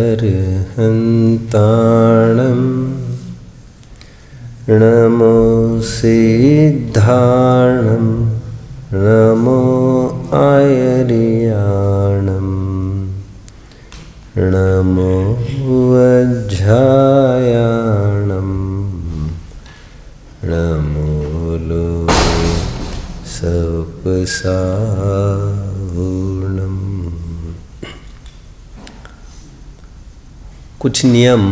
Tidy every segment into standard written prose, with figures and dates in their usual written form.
अरहन्ताणं नमो सिद्धाणं नमो आयर्याणं नमो वज्रायाणं नमो सपसाहुणम्। कुछ नियम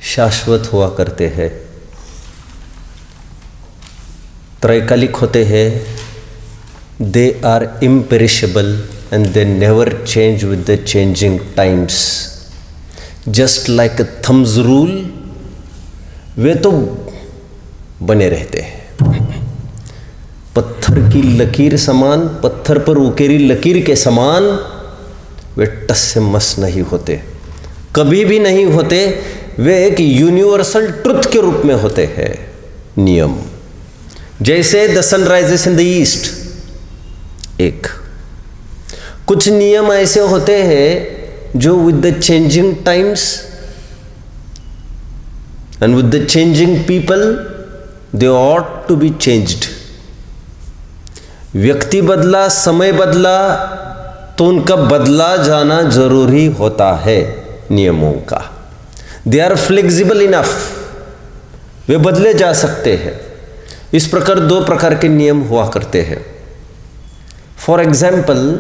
शाश्वत हुआ करते हैं, त्रैकालिक होते हैं। They are imperishable and they never change with the changing times. Just like thumbs rule, वे तो बने रहते हैं। पत्थर की लकीर समान, पत्थर पर उकेरी लकीर के समान वे टस से मस नहीं होते, कभी भी नहीं होते। वे एक यूनिवर्सल ट्रुथ के रूप में होते हैं नियम। जैसे the sun rises in the east, एक कुछ नियम ऐसे होते हैं जो with the changing times and with the changing people they ought to be changed. व्यक्ति बदला, समय बदला, तो उनका बदला जाना जरूरी होता है नियमों का। दे आर फ्लेक्सिबल इनफ, वे बदले जा सकते हैं। इस प्रकार दो प्रकार के नियम हुआ करते हैं। फॉर एग्जाम्पल,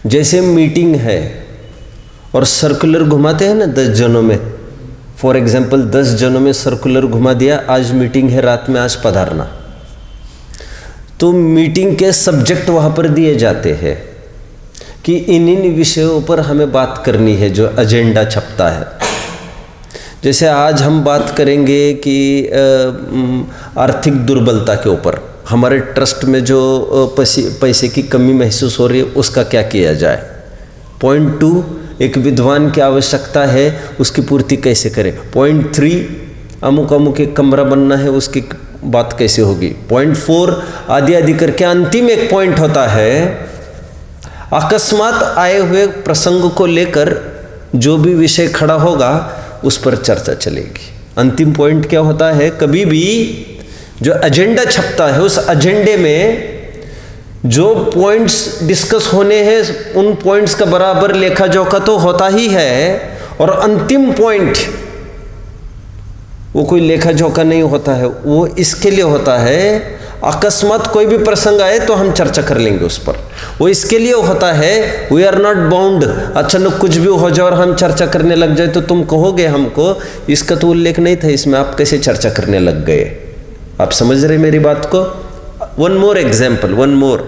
जैसे मीटिंग है और सर्कुलर घुमाते हैं ना 10 जनों में। फॉर एग्जाम्पल 10 जनों में सर्कुलर घुमा दिया, आज मीटिंग है, रात में आज पधारना। तो मीटिंग के सब्जेक्ट वहाँ पर दिए जाते हैं कि इन विषयों पर हमें बात करनी है, जो एजेंडा छपता है। जैसे आज हम बात करेंगे कि आर्थिक दुर्बलता के ऊपर, हमारे ट्रस्ट में जो पैसे की कमी महसूस हो रही है, उसका क्या किया जाए। पॉइंट 2, एक विद्वान की आवश्यकता है, उसकी पूर्ति कैसे करें। पॉइंट 3, अमुक अमुक एक कमरा बनना है, उसकी बात कैसे होगी। पॉइंट 4 आदि आदि करके अंतिम एक पॉइंट होता है, अकस्मात आए हुए प्रसंग को लेकर जो भी विषय खड़ा होगा उस पर चर्चा चलेगी। अंतिम पॉइंट क्या होता है, कभी भी जो एजेंडा छपता है उस एजेंडे में जो पॉइंट्स डिस्कस होने हैं उन पॉइंट्स का बराबर लेखा जोखा तो होता ही है, और अंतिम पॉइंट वो कोई लेखा जोखा नहीं होता है। वो इसके लिए होता है, अकस्मात कोई भी प्रसंग आए तो हम चर्चा कर लेंगे उस पर। वो इसके लिए होता है, वी आर नॉट बाउंड। अचानक कुछ भी हो जाए और हम चर्चा करने लग जाए तो तुम कहोगे हमको इसका तो उल्लेख नहीं था इसमें, आप कैसे चर्चा करने लग गए। आप समझ रहे मेरी बात को। One more example, one more.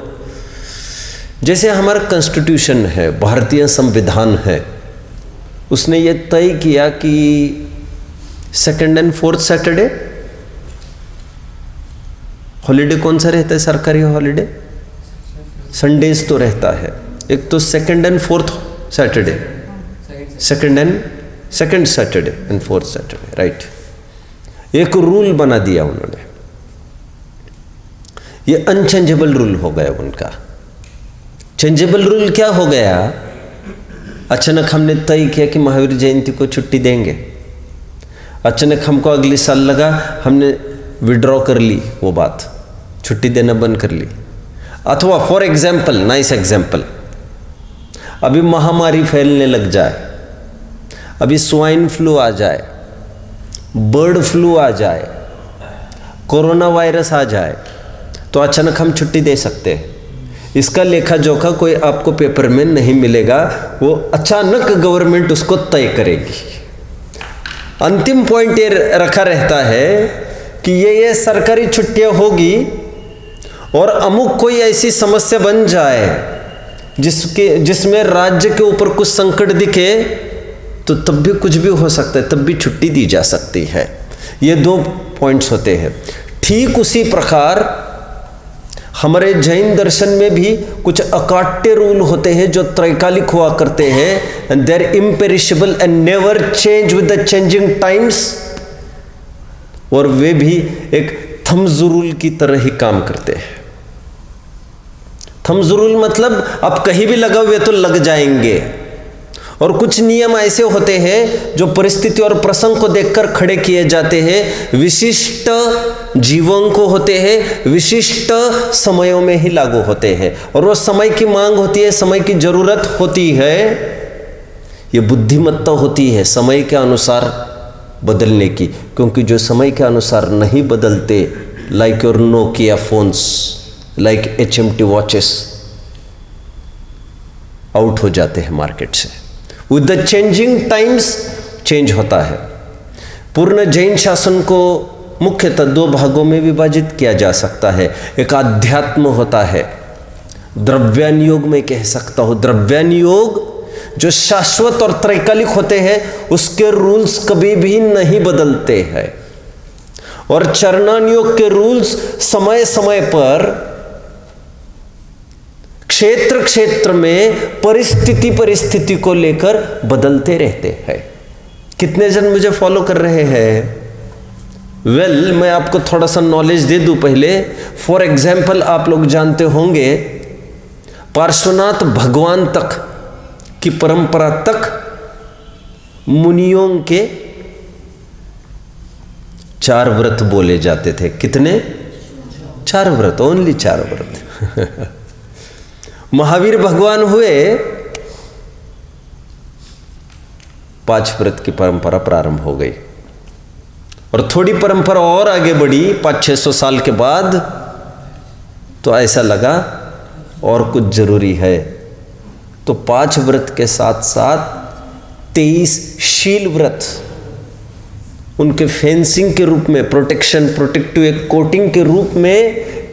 जैसे हमारा कॉन्स्टिट्यूशन है, भारतीय संविधान है, उसने ये तय किया कि 2nd and 4th Saturday holiday कौन सा रहता है, सरकारी हॉलीडे। संडेज तो रहता है, एक तो 2nd and 4th Saturday, 2nd Saturday and 4th Saturday, right. एक रूल बना दिया उन्होंने, ये अनचेंजेबल रूल हो गया उनका। चेंजेबल रूल क्या हो गया, अचानक हमने तय किया कि महावीर जयंती को छुट्टी देंगे, अचानक हमको अगले साल लगा, हमने विड्रॉ कर ली वो बात, छुट्टी देना बंद कर ली। अथवा फॉर एग्जाम्पल, नाइस एग्जाम्पल, अभी महामारी फैलने लग जाए, अभी स्वाइन फ्लू आ जाए, बर्ड फ्लू आ जाए, कोरोना वायरस आ जाए, तो अचानक हम छुट्टी दे सकते हैं। इसका लेखा जोखा कोई आपको पेपर में नहीं मिलेगा, वो अचानक गवर्नमेंट उसको तय करेगी। अंतिम पॉइंट ये रखा रहता है कि ये सरकारी छुट्टियां होगी और अमुक कोई ऐसी समस्या बन जाए जिसमें राज्य के ऊपर कुछ संकट दिखे, तो तब भी कुछ भी हो सकता है, तब भी छुट्टी दी जा सकती है। ये 2 पॉइंट्स होते हैं। ठीक उसी प्रकार हमारे जैन दर्शन में भी कुछ अकाट्य रूल होते हैं जो त्रैकालिक हुआ करते हैं, and they are imperishable and never change with the changing times, और वे भी एक थम्स रूल की तरह ही काम करते हैं। थम्स रूल मतलब आप कहीं भी लगे हुए तो लग जाएंगे। और कुछ नियम ऐसे होते हैं जो परिस्थिति और प्रसंग को देखकर खड़े किए जाते हैं, विशिष्ट जीवों को होते हैं, विशिष्ट समयों में ही लागू होते हैं, और वो समय की मांग होती है, समय की जरूरत होती है। ये बुद्धिमत्ता होती है समय के अनुसार बदलने की, क्योंकि जो समय के अनुसार नहीं बदलते, like your Nokia phones, like HMT watches, out हो जाते हैं मार्केट से। With the changing times change होता है। पूर्ण जैन शासन को मुख्यतः दो भागों में विभाजित किया जा सकता है। एक आध्यात्म होता है, द्रव्यान योग में कह सकता हूँ। द्रव्यान योग जो शाश्वत और त्रैकालिक होते हैं, उसके रूल्स कभी भी नहीं बदलते हैं। और चरणान योग के रूल्स समय समय पर क्षेत्र क्षेत्र में परिस्थिति को लेकर बदलते रहते हैं। कितने जन मुझे फॉलो कर रहे हैं? वेल, मैं आपको थोड़ा सा नॉलेज दे दूं पहले। फॉर एग्जाम्पल, आप लोग जानते होंगे पार्श्वनाथ भगवान तक की परंपरा तक मुनियों के 4 व्रत बोले जाते थे। कितने? 4 व्रत, ओनली 4 व्रत। महावीर भगवान हुए, 5 व्रत की परंपरा प्रारंभ हो गई, और थोड़ी परंपरा और आगे बढ़ी 500-600 साल के बाद, तो ऐसा लगा और कुछ जरूरी है, तो 5 व्रत के साथ साथ 23 शील व्रत, उनके फेंसिंग के रूप में, प्रोटेक्शन, प्रोटेक्टिव एक कोटिंग के रूप में,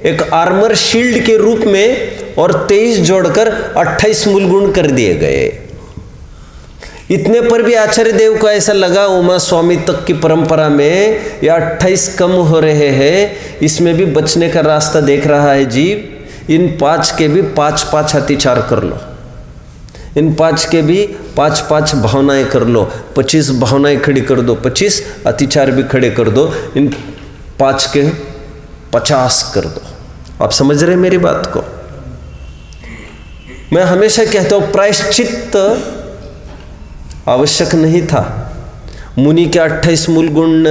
एक आर्मर शील्ड के रूप में, और 23 जोड़कर 28 मूल गुण कर दिए गए। इतने पर भी आचार्य देव को ऐसा लगा, उमा स्वामी तक की परंपरा में ये 28 कम हो रहे हैं, इसमें भी बचने का रास्ता देख रहा है जीव। इन 5 के भी 5-5 अतिचार कर लो, इन 5 के भी 5-5 भावनाएं कर लो, 25 भावनाएं खड़ी कर दो, 25 अतिचार भी खड़े कर दो, इन 5 के 50 कर दो। आप समझ रहे मेरी बात को? मैं हमेशा कहता हूं प्रायश्चित आवश्यक नहीं था। मुनि के 28 मूल गुण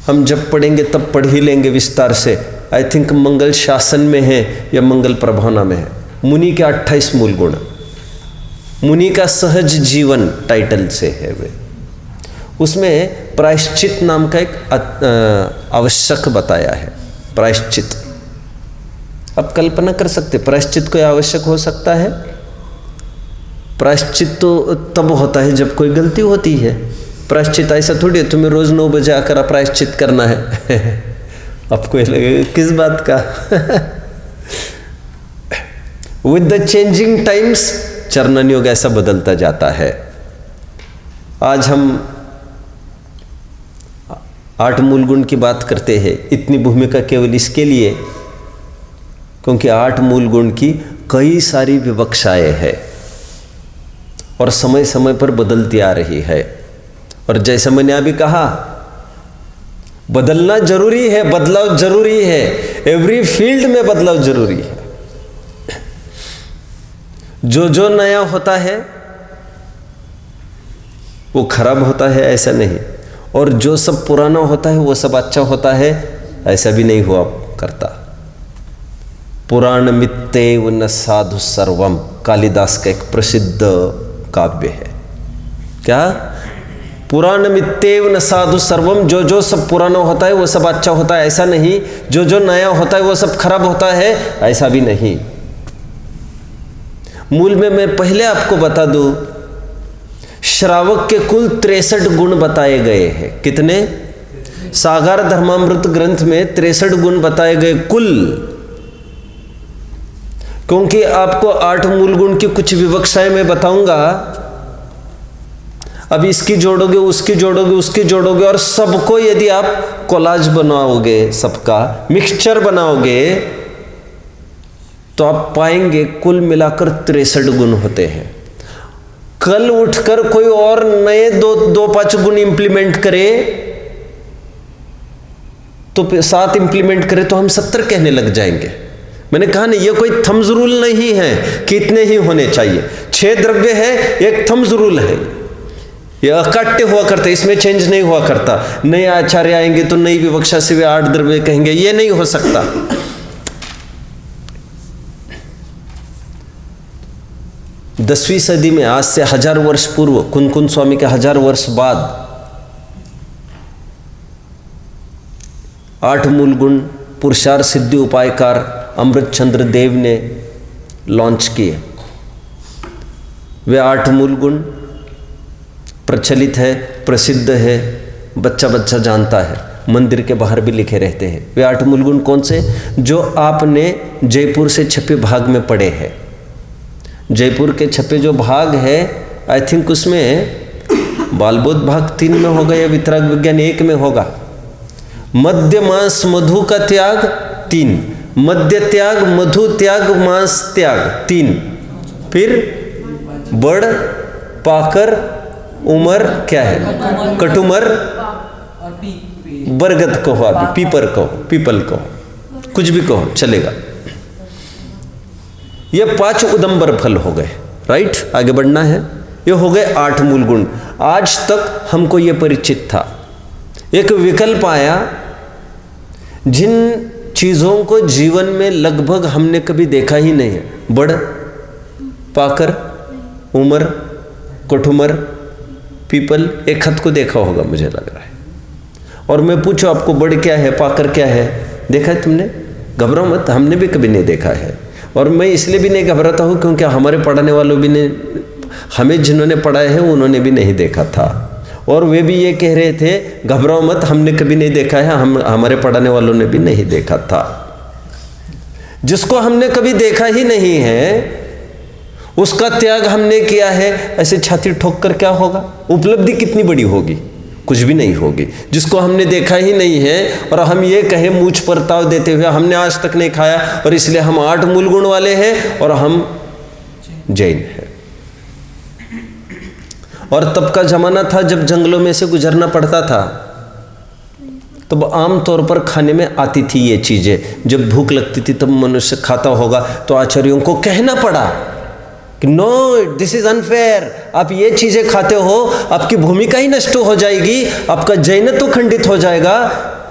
हम जब पढ़ेंगे तब पढ़ ही लेंगे विस्तार से। आई थिंक मंगल शासन में है या मंगल प्रभावना में है। मुनि के 28 मूल गुण, मुनि का सहज जीवन टाइटल से है वे। उसमें प्रायश्चित नाम का एक आवश्यक बताया है। प्रायश्चित, अब कल्पना कर सकते प्रायश्चित कोई आवश्यक हो सकता है? प्रायश्चित तो तब होता है जब कोई गलती होती है। प्रायश्चित ऐसा थोड़ी है तुम्हें रोज 9 बजे आकर प्रायश्चित करना है। आपको लगे किस बात का? विद द चेंजिंग टाइम्स चरणन योग ऐसा बदलता जाता है। आज हम 8 मूल गुण की बात करते हैं। इतनी भूमिका केवल इसके लिए क्योंकि 8 मूल गुण की कई सारी विवक्षाएं हैं और समय समय पर बदलती आ रही है। और जैसा मैंने अभी कहा, बदलना जरूरी है, बदलाव जरूरी है, एवरी फील्ड में बदलाव जरूरी है। जो नया होता है वो खराब होता है ऐसा नहीं, और जो सब पुराना होता है वो सब अच्छा होता है ऐसा भी नहीं हुआ करता। पुराण मित्तेव न साधु सर्वम, कालिदास का एक प्रसिद्ध काव्य है। क्या? पुराण मित्तेव न साधु सर्वम, जो सब पुराना होता है वो सब अच्छा होता है ऐसा नहीं, जो नया होता है वो सब खराब होता है ऐसा भी नहीं। मूल में मैं पहले आपको बता दूं, श्रावक के कुल 63 गुण बताए गए हैं। कितने? सागर धर्मामृत ग्रंथ में 63 गुण बताए गए कुल। क्योंकि आपको 8 मूल गुण की कुछ विवक्षाएं मैं बताऊंगा, अब इसकी जोड़ोगे, उसकी जोड़ोगे, उसकी जोड़ोगे, और सबको यदि आप कोलाज बनाओगे, सबका मिक्सचर बनाओगे, तो आप पाएंगे कुल मिलाकर 63 गुण होते हैं। कल उठकर कोई और नए 2-5 गुण इंप्लीमेंट करे तो 7 इंप्लीमेंट करें तो हम 70 कहने लग जाएंगे। मैंने कहा नहीं, ये कोई थम्स रूल नहीं है कि इतने ही होने चाहिए। 6 द्रव्य है, एक थम्स रूल है, ये अकाट्य हुआ करता, इसमें चेंज नहीं हुआ करता। नए आचार्य आएंगे तो नई विवक्षा से वे 8 द्रव्य कहेंगे, ये नहीं हो सकता। 10वीं सदी में, आज से 1000 वर्ष पूर्व, कुन स्वामी के 1000 वर्ष बाद 8 मूल गुण पुरुषार्थ सिद्धि उपायकार अमृतचंद्र देव ने लॉन्च किए। वे 8 मूल गुण प्रचलित है, प्रसिद्ध है, बच्चा बच्चा जानता है, मंदिर के बाहर भी लिखे रहते हैं। वे 8 मूल गुण कौन से? जो आपने जयपुर से छपे भाग में पढ़े हैं। जयपुर के छपे जो भाग है, आई थिंक उसमें बालबोध भाग 3 में होगा या वितराग विज्ञान 1 में होगा। मध्य मांस मधु का त्याग 3, मध्य त्याग, मधु त्याग, मांस त्याग 3, फिर बड़, पाकर, उमर क्या है, कटुमर, बरगद कहो, अभी पीपर कहो, पीपल कहो, कुछ भी कहो चलेगा। ये 5 उदंबर फल हो गए, राइट। आगे बढ़ना है। ये हो गए 8 मूल गुण। आज तक हमको ये परिचित था। एक विकल्प आया, जिन चीज़ों को जीवन में लगभग हमने कभी देखा ही नहीं है, बड़, पाकर, उमर, कठुमर, पीपल, एक खत को देखा होगा मुझे लग रहा है। और मैं पूछूं आपको, बड़ क्या है, पाकर क्या है, देखा है तुमने? घबराओ मत, हमने भी कभी नहीं देखा है। और मैं इसलिए भी नहीं घबराता हूँ क्योंकि हमारे पढ़ाने वालों भी ने, हमें जिन्होंने पढ़ाया है उन्होंने भी नहीं देखा था, और वे भी ये कह रहे थे घबराओ मत, हमने कभी नहीं देखा है, हमारे पढ़ाने वालों ने भी नहीं देखा था। जिसको हमने कभी देखा ही नहीं है उसका त्याग हमने किया है, ऐसे छाती ठोक कर क्या होगा? उपलब्धि कितनी बड़ी होगी? कुछ भी नहीं होगी। जिसको हमने देखा ही नहीं है और हम ये कहे मूछ पर ताव देते हुए हमने आज तक नहीं खाया और इसलिए हम 8 मूल गुण वाले हैं और हम जैन हैं। और तब का जमाना था जब जंगलों में से गुजरना पड़ता था, तब आम तौर पर खाने में आती थी ये चीज़ें। जब भूख लगती थी तब मनुष्य खाता होगा, तो आचार्यों को कहना पड़ा कि नो, दिस इज अनफेयर, आप ये चीज़ें खाते हो, आपकी भूमिका ही नष्ट हो जाएगी, आपका जैनत्व खंडित हो जाएगा।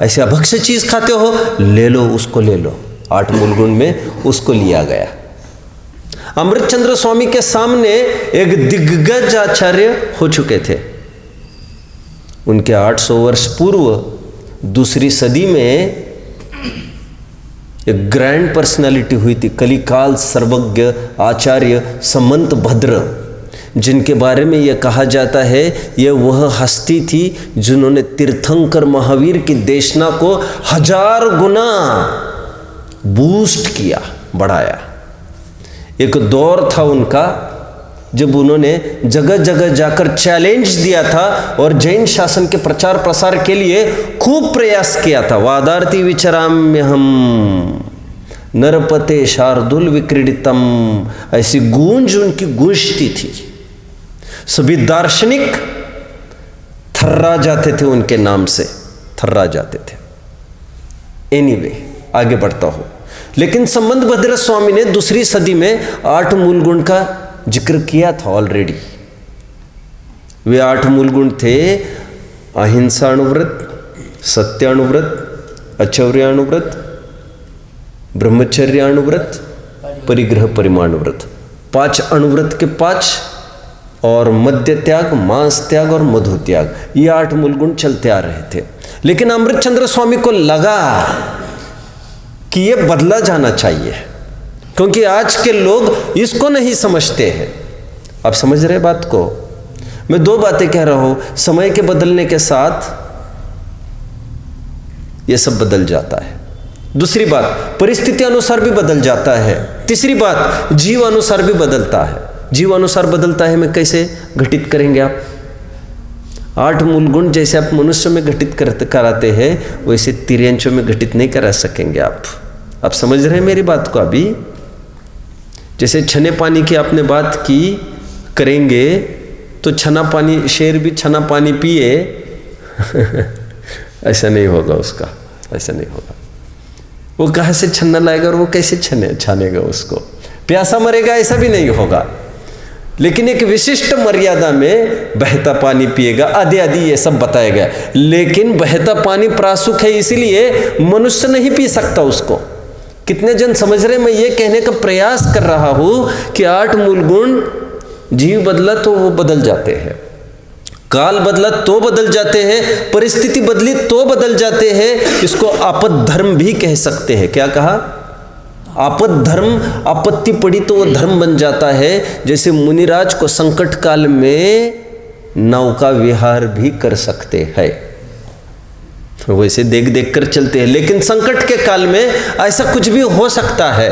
ऐसे अभक्ष्य चीज़ खाते हो, ले लो, उसको ले लो। 8 मूल गुण में उसको लिया गया। अमृतचंद्र स्वामी के सामने एक दिग्गज आचार्य हो चुके थे। उनके 800 वर्ष पूर्व दूसरी सदी में एक ग्रैंड पर्सनालिटी हुई थी, कलिकाल सर्वज्ञ आचार्य समंत भद्र, जिनके बारे में यह कहा जाता है यह वह हस्ती थी जिन्होंने तीर्थंकर महावीर की देशना को 1000 गुना बूस्ट किया, बढ़ाया। एक दौर था उनका जब उन्होंने जगह जगह जाकर चैलेंज दिया था और जैन शासन के प्रचार प्रसार के लिए खूब प्रयास किया था। वादार्ति विचराम्य हम नरपते शार्दुल विक्रीडितम, ऐसी गूंज उनकी गूंजती थी। सभी दार्शनिक थर्रा जाते थे उनके नाम से, थर्रा जाते थे। एनीवे, आगे बढ़ता हूं। लेकिन संबंध भद्र स्वामी ने दूसरी सदी में 8 मूल गुण का जिक्र किया था ऑलरेडी। वे 8 मूल गुण थे: अहिंसा अणुव्रत, सत्य अणुव्रत, अचौर्य अणुव्रत, ब्रह्मचर्य अणुव्रत, परिग्रह परिमाणुव्रत। 5 अणुव्रत के 5 और मद्य त्याग, मांस त्याग और मधु त्याग, ये 8 मूल गुण चलते आ रहे थे। लेकिन अमृतचंद्र स्वामी को लगा कि ये बदला जाना चाहिए, क्योंकि आज के लोग इसको नहीं समझते हैं। आप समझ रहे बात को? मैं 2 बातें कह रहा हूं। समय के बदलने के साथ ये सब बदल जाता है। दूसरी बात, परिस्थिति अनुसार भी बदल जाता है। तीसरी बात, जीव अनुसार भी बदलता है। जीव अनुसार बदलता है, मैं कैसे घटित करेंगे आप? 8 मूल गुण जैसे आप मनुष्य में घटित कराते हैं वैसे तिर्यंचों में घटित नहीं करा सकेंगे आप। आप समझ रहे हैं मेरी बात को? अभी जैसे छने पानी की आपने बात की, करेंगे तो छना पानी, शेर भी छना पानी पिए ऐसा नहीं होगा उसका। ऐसा नहीं होगा। वो कहाँ से छन्ना लाएगा और वो कैसे छानेगा उसको? प्यासा मरेगा ऐसा भी नहीं होगा। लेकिन एक विशिष्ट मर्यादा में बहता पानी पिएगा, आदि आदि ये सब बताया गया। लेकिन बहता पानी प्रासुक है, इसीलिए मनुष्य नहीं पी सकता उसको। कितने जन समझ रहे? मैं ये कहने का प्रयास कर रहा हूं कि 8 मूल गुण, जीव बदला तो वो बदल जाते हैं, काल बदला तो बदल जाते हैं, परिस्थिति बदली तो बदल जाते हैं। इसको आपद धर्म भी कह सकते हैं। क्या कहा? आपद धर्म। आपत्ति पड़ी तो वो धर्म बन जाता है। जैसे मुनिराज को संकट काल में नौका विहार भी कर सकते हैं, वैसे देख देख कर चलते हैं। लेकिन संकट के काल में ऐसा कुछ भी हो सकता है,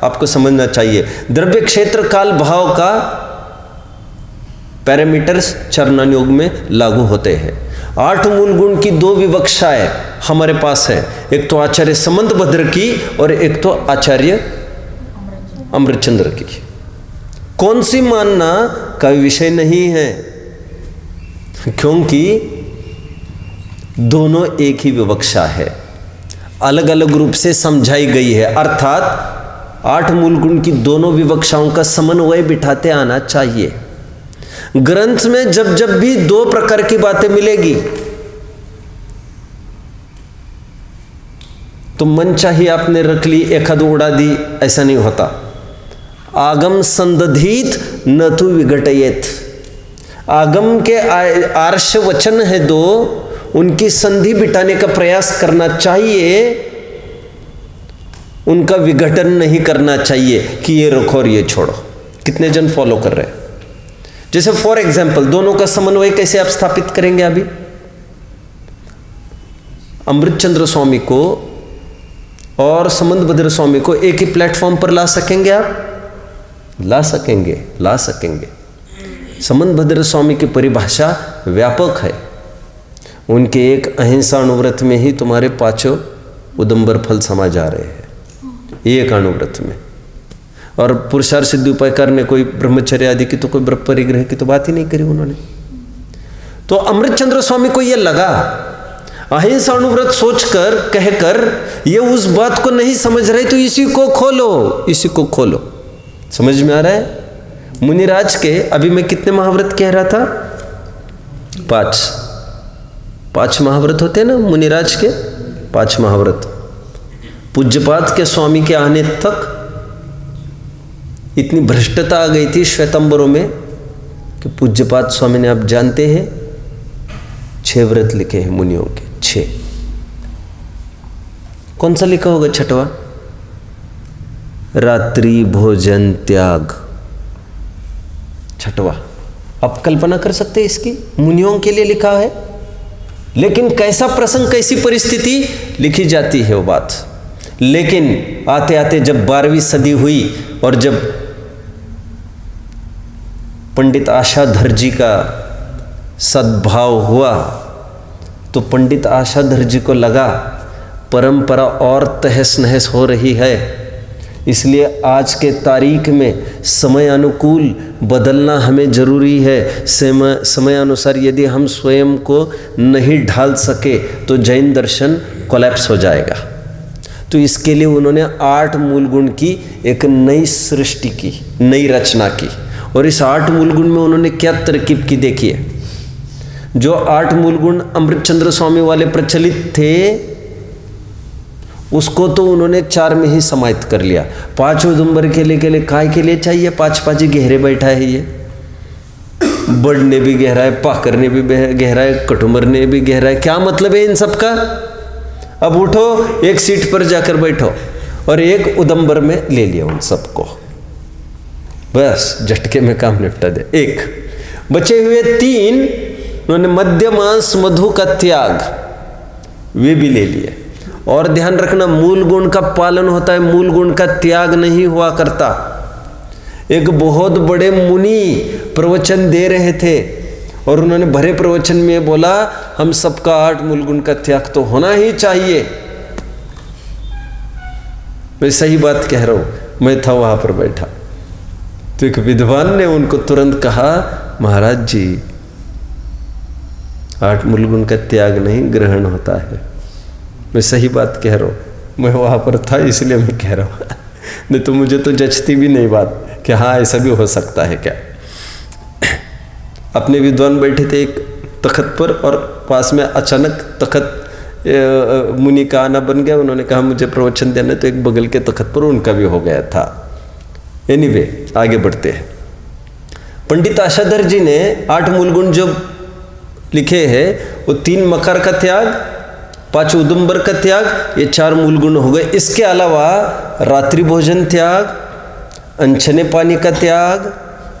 आपको समझना चाहिए। द्रव्य क्षेत्र काल भाव का पैरामीटर्स चरणान योग में लागू होते हैं। 8 मूल गुण की 2 विवक्षाएं हमारे पास है, एक तो आचार्य समंतभद्र की और एक तो आचार्य अमृतचंद्र की। कौन सी मानना का विषय नहीं है, क्योंकि दोनों एक ही विवक्षा है, अलग अलग रूप से समझाई गई है। अर्थात 8 मूल गुण की दोनों विवक्षाओं का समन्वय बिठाते आना चाहिए। ग्रंथ में जब जब भी 2 प्रकार की बातें मिलेगी तो मन चाहिए आपने रख ली, एक आध उड़ा दी, ऐसा नहीं होता। आगम संदधीत न तो विघटयेत। आगम के आर्ष वचन है 2, उनकी संधि बिठाने का प्रयास करना चाहिए, उनका विघटन नहीं करना चाहिए कि ये रखो और ये छोड़ो। कितने जन फॉलो कर रहे हैं? जैसे फॉर एग्जाम्पल, दोनों का समन्वय कैसे आप स्थापित करेंगे? अभी अमृतचंद्र स्वामी को और समंतभद्र स्वामी को एक ही प्लेटफॉर्म पर ला सकेंगे आप? ला सकेंगे। समंतभद्र स्वामी की परिभाषा व्यापक है। उनके एक अहिंसा अनुव्रत में ही तुम्हारे 5 उदंबर फल समा जा रहे हैं, एक अनुव्रत में। और पुरुषार्थ सिद्धि उपायकार ने कोई ब्रह्मचर्य आदि की तो कोई ब्रह्म परिग्रह की तो बात ही नहीं करी उन्होंने। तो अमृतचंद्र स्वामी को यह लगा, अहिंसा अनुव्रत सोचकर कहकर ये उस बात को नहीं समझ रहे, तो इसी को खोलो। समझ में आ रहा है? मुनिराज के अभी मैं कितने महाव्रत कह रहा था? 5 महाव्रत होते हैं ना मुनिराज के, 5 महाव्रत। पूज्यपाद के स्वामी के आने तक इतनी भ्रष्टता आ गई थी श्वेतांबरों में कि पूज्यपाद स्वामी ने, आप जानते हैं, 6 व्रत लिखे हैं मुनियों के, 6। कौन सा लिखा होगा 6वां? रात्रि भोजन त्याग, 6वां। आप कल्पना कर सकते हैं इसकी? मुनियों के लिए लिखा है। लेकिन कैसा प्रसंग, कैसी परिस्थिति लिखी जाती है वो बात। लेकिन आते आते जब 12वीं सदी हुई और जब पंडित आशाधर जी का सद्भाव हुआ, तो पंडित आशाधर जी को लगा परंपरा और तहस नहस हो रही है, इसलिए आज के तारीख में समय अनुकूल बदलना हमें ज़रूरी है। समय अनुसार यदि हम स्वयं को नहीं ढाल सके तो जैन दर्शन कोलैप्स हो जाएगा। तो इसके लिए उन्होंने 8 मूल गुण की एक नई सृष्टि की, नई रचना की। और इस 8 मूल गुण में उन्होंने क्या तरकीब की देखिए। जो 8 मूल गुण अमृतचंद्र स्वामी वाले प्रचलित थे, उसको तो उन्होंने 4 में ही समाहित कर लिया। 5 उदुम्बर के लिए काय के लिए चाहिए? 5 गहरे बैठा है ये। बड़ ने भी गहरा है, पाकर ने भी गहरा है, कटुमर ने भी गहरा है। क्या मतलब है इन सब का? अब उठो, एक सीट पर जाकर बैठो और एक उदंबर में ले लिया उन सबको, बस झटके में काम निपटा दे। एक बचे हुए 3 उन्होंने मध्य मांस मधु का त्याग, वे भी ले लिए। और ध्यान रखना, मूल गुण का पालन होता है, मूल गुण का त्याग नहीं हुआ करता। एक बहुत बड़े मुनि प्रवचन दे रहे थे और उन्होंने भरे प्रवचन में बोला, हम सबका 8 मूल गुण का त्याग तो होना ही चाहिए। मैं सही बात कह रहा हूं, मैं था वहां पर बैठा। तो एक विद्वान ने उनको तुरंत कहा, महाराज जी 8 मूल गुण का त्याग नहीं ग्रहण होता है। मैं सही बात कह रहा हूँ, मैं वहाँ पर था इसलिए मैं कह रहा हूँ, नहीं तो मुझे तो जचती भी नहीं बात कि हाँ ऐसा भी हो सकता है क्या। अपने विद्वान बैठे थे एक तख्त पर और पास में अचानक तख्त मुनि का आना बन गया। उन्होंने कहा मुझे प्रवचन देना, तो एक बगल के तख्त पर उनका भी हो गया था। एनीवे आगे बढ़ते हैं। पंडित आशाधर जी ने 8 मूलगुण जो लिखे हैं वो 3 मकार का त्याग, 5 उदुम्बर का त्याग, ये 4 मूलगुण हो गए। इसके अलावा रात्रि भोजन त्याग, अनछने पानी का त्याग,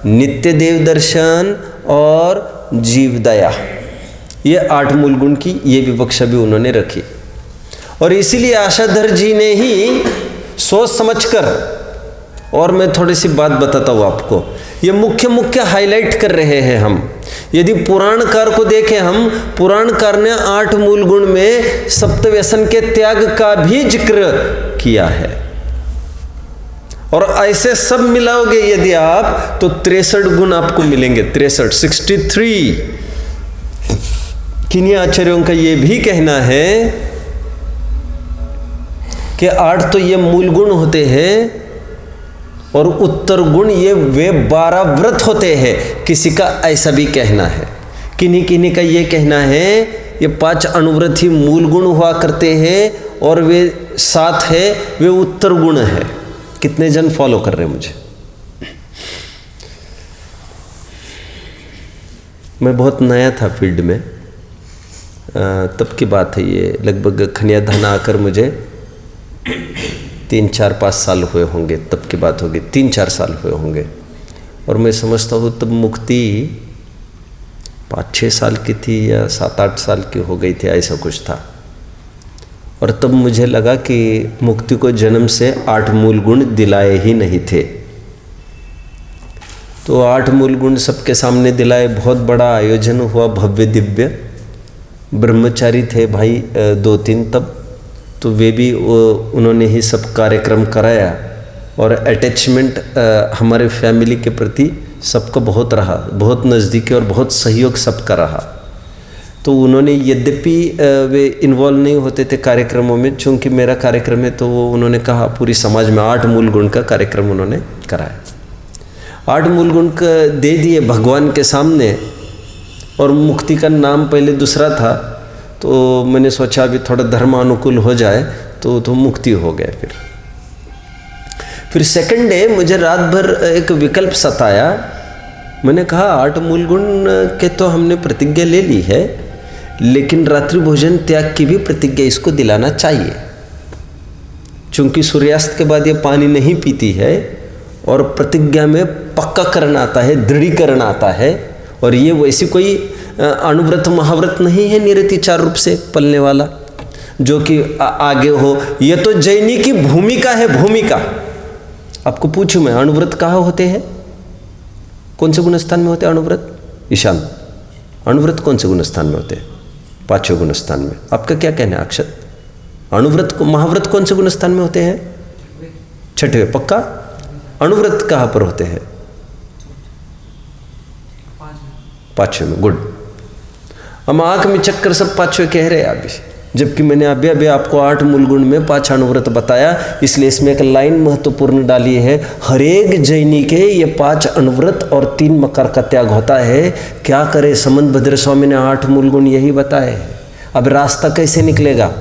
नित्य देव दर्शन और जीव दया, ये 8 मूलगुण की ये विवक्षा भी उन्होंने रखी। और इसीलिए आशाधर जी ने ही सोच समझकर, और मैं थोड़ी सी बात बताता हूँ आपको, ये मुख्य मुख्य हाईलाइट कर रहे हैं हम। यदि पुराणकार को देखें हम, पुराणकार ने 8 मूलगुण में सप्तव्यसन के त्याग का भी जिक्र किया है। और ऐसे सब मिलाओगे यदि आप तो 63 गुण आपको मिलेंगे। 63 किन्हीं आचार्यों का ये भी कहना है कि 8 तो ये मूल गुण होते हैं और उत्तर गुण ये वे 12 व्रत होते हैं। किसी का ऐसा भी कहना है, किन्हीं किन्हीं का ये कहना है ये 5 अनुव्रत ही मूल गुण हुआ करते हैं और वे 7 है वे उत्तर गुण है। कितने जन फॉलो कर रहे हैं मुझे? मैं बहुत नया था फील्ड में, तब की बात है ये, लगभग खनियाधान आकर मुझे 3-4-5 साल हुए होंगे, तब की बात होगी, 3-4 साल हुए होंगे। और मैं समझता हूँ तब मुक्ति 5-6 साल की थी या 7-8 साल की हो गई थी, ऐसा कुछ था। और तब मुझे लगा कि मुक्ति को जन्म से 8 मूल गुण दिलाए ही नहीं थे। तो 8 मूल गुण सबके सामने दिलाए, बहुत बड़ा आयोजन हुआ, भव्य दिव्य। ब्रह्मचारी थे भाई 2-3 तब, तो वे भी उन्होंने ही सब कार्यक्रम कराया। और अटैचमेंट हमारे फैमिली के प्रति सबका बहुत रहा, बहुत नज़दीकी और बहुत सहयोग सबका रहा। तो उन्होंने, यद्यपि वे इन्वॉल्व नहीं होते थे कार्यक्रमों में, चूँकि मेरा कार्यक्रम है तो वो उन्होंने कहा पूरी समाज में 8 मूल गुण का कार्यक्रम उन्होंने कराया। 8 मूल गुण दे दिए भगवान के सामने। और मुक्ति का नाम पहले दूसरा था, तो मैंने सोचा अभी थोड़ा धर्मानुकूल हो जाए तो मुक्ति हो गया। फिर सेकंड डे मुझे रात भर एक विकल्प सताया। मैंने कहा 8 मूल गुण के तो हमने प्रतिज्ञा ले ली है, लेकिन रात्रि भोजन त्याग की भी प्रतिज्ञा इसको दिलाना चाहिए। चूँकि सूर्यास्त के बाद ये पानी नहीं पीती है और प्रतिज्ञा में पक्का करना आता है, दृढ़ीकरण आता है। और ये वैसी कोई अनुव्रत महाव्रत नहीं है निरतिचार रूप से पलने वाला जो कि आगे हो। ये तो जैनी की भूमिका है, भूमिका। आपको पूछूं मैं, अनुव्रत कहाँ होते हैं? कौन से गुणस्थान में होते हैं अनुव्रत? ईशान। अनुव्रत कौन से गुणस्थान में होते हैं? 5वें गुणस्थान में। आपका क्या कहना है अक्षत? अनुव्रत को, महाव्रत कौन से गुणस्थान में होते हैं? 6वें। पक्का? अनुव्रत कहाँ पर होते हैं? 5वें में। गुड। हम आँख में चक्कर सब 5वें कह रहे हैं अभी, जबकि मैंने अभी आपको 8 मूल गुण में 5 अनुव्रत बताया। इसलिए इसमें एक लाइन महत्वपूर्ण डाली है, हरेक जैनी के ये 5 अनुव्रत और 3 मकर का त्याग होता है। क्या करे, समंत भद्र स्वामी ने 8 मूल गुण यही बताए। अब रास्ता कैसे निकलेगा?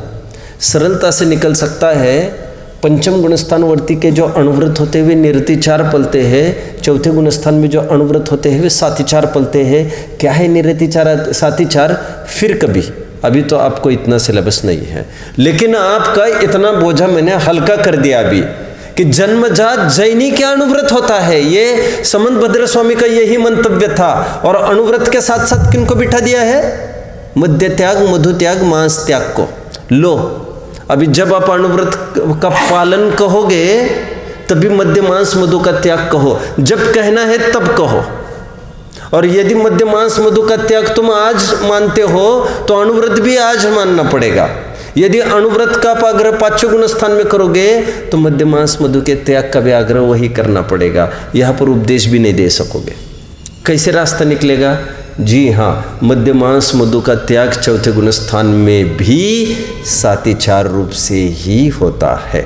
सरलता से निकल सकता है। 5वें गुणस्थानवर्ती के जो अनुव्रत होते हुए निरतिचार पलते हैं, 4थे गुणस्थान में जो अनुव्रत होते हुए सातिचार पलते हैं। क्या है निरतिचार सातिचार? फिर कभी, अभी तो आपको इतना सिलेबस नहीं है, लेकिन आपका इतना बोझा मैंने हल्का कर दिया अभी कि जन्मजात जैनी क्या अनुव्रत होता है। ये समंत भद्र स्वामी का यही मंतव्य था। और अनुव्रत के साथ साथ किनको बिठा दिया है? मद्य त्याग, मधु त्याग, मांस त्याग को। लो, अभी जब आप अनुव्रत का पालन कहोगे तभी मद्य मांस मधु का त्याग कहो। जब कहना है तब कहो। और यदि मद्य मांस मधु का त्याग तुम आज मानते हो तो अनुव्रत भी आज मानना पड़ेगा। यदि अनुव्रत का आप आग्रह 5वें गुणस्थान में करोगे तो मद्य मांस मधु के त्याग का भी आग्रह वही करना पड़ेगा। यहाँ पर उपदेश भी नहीं दे सकोगे। कैसे रास्ता निकलेगा? जी हाँ, मध्यमांस मधु का त्याग चौथे गुण स्थान में भी सातिचार रूप से ही होता है।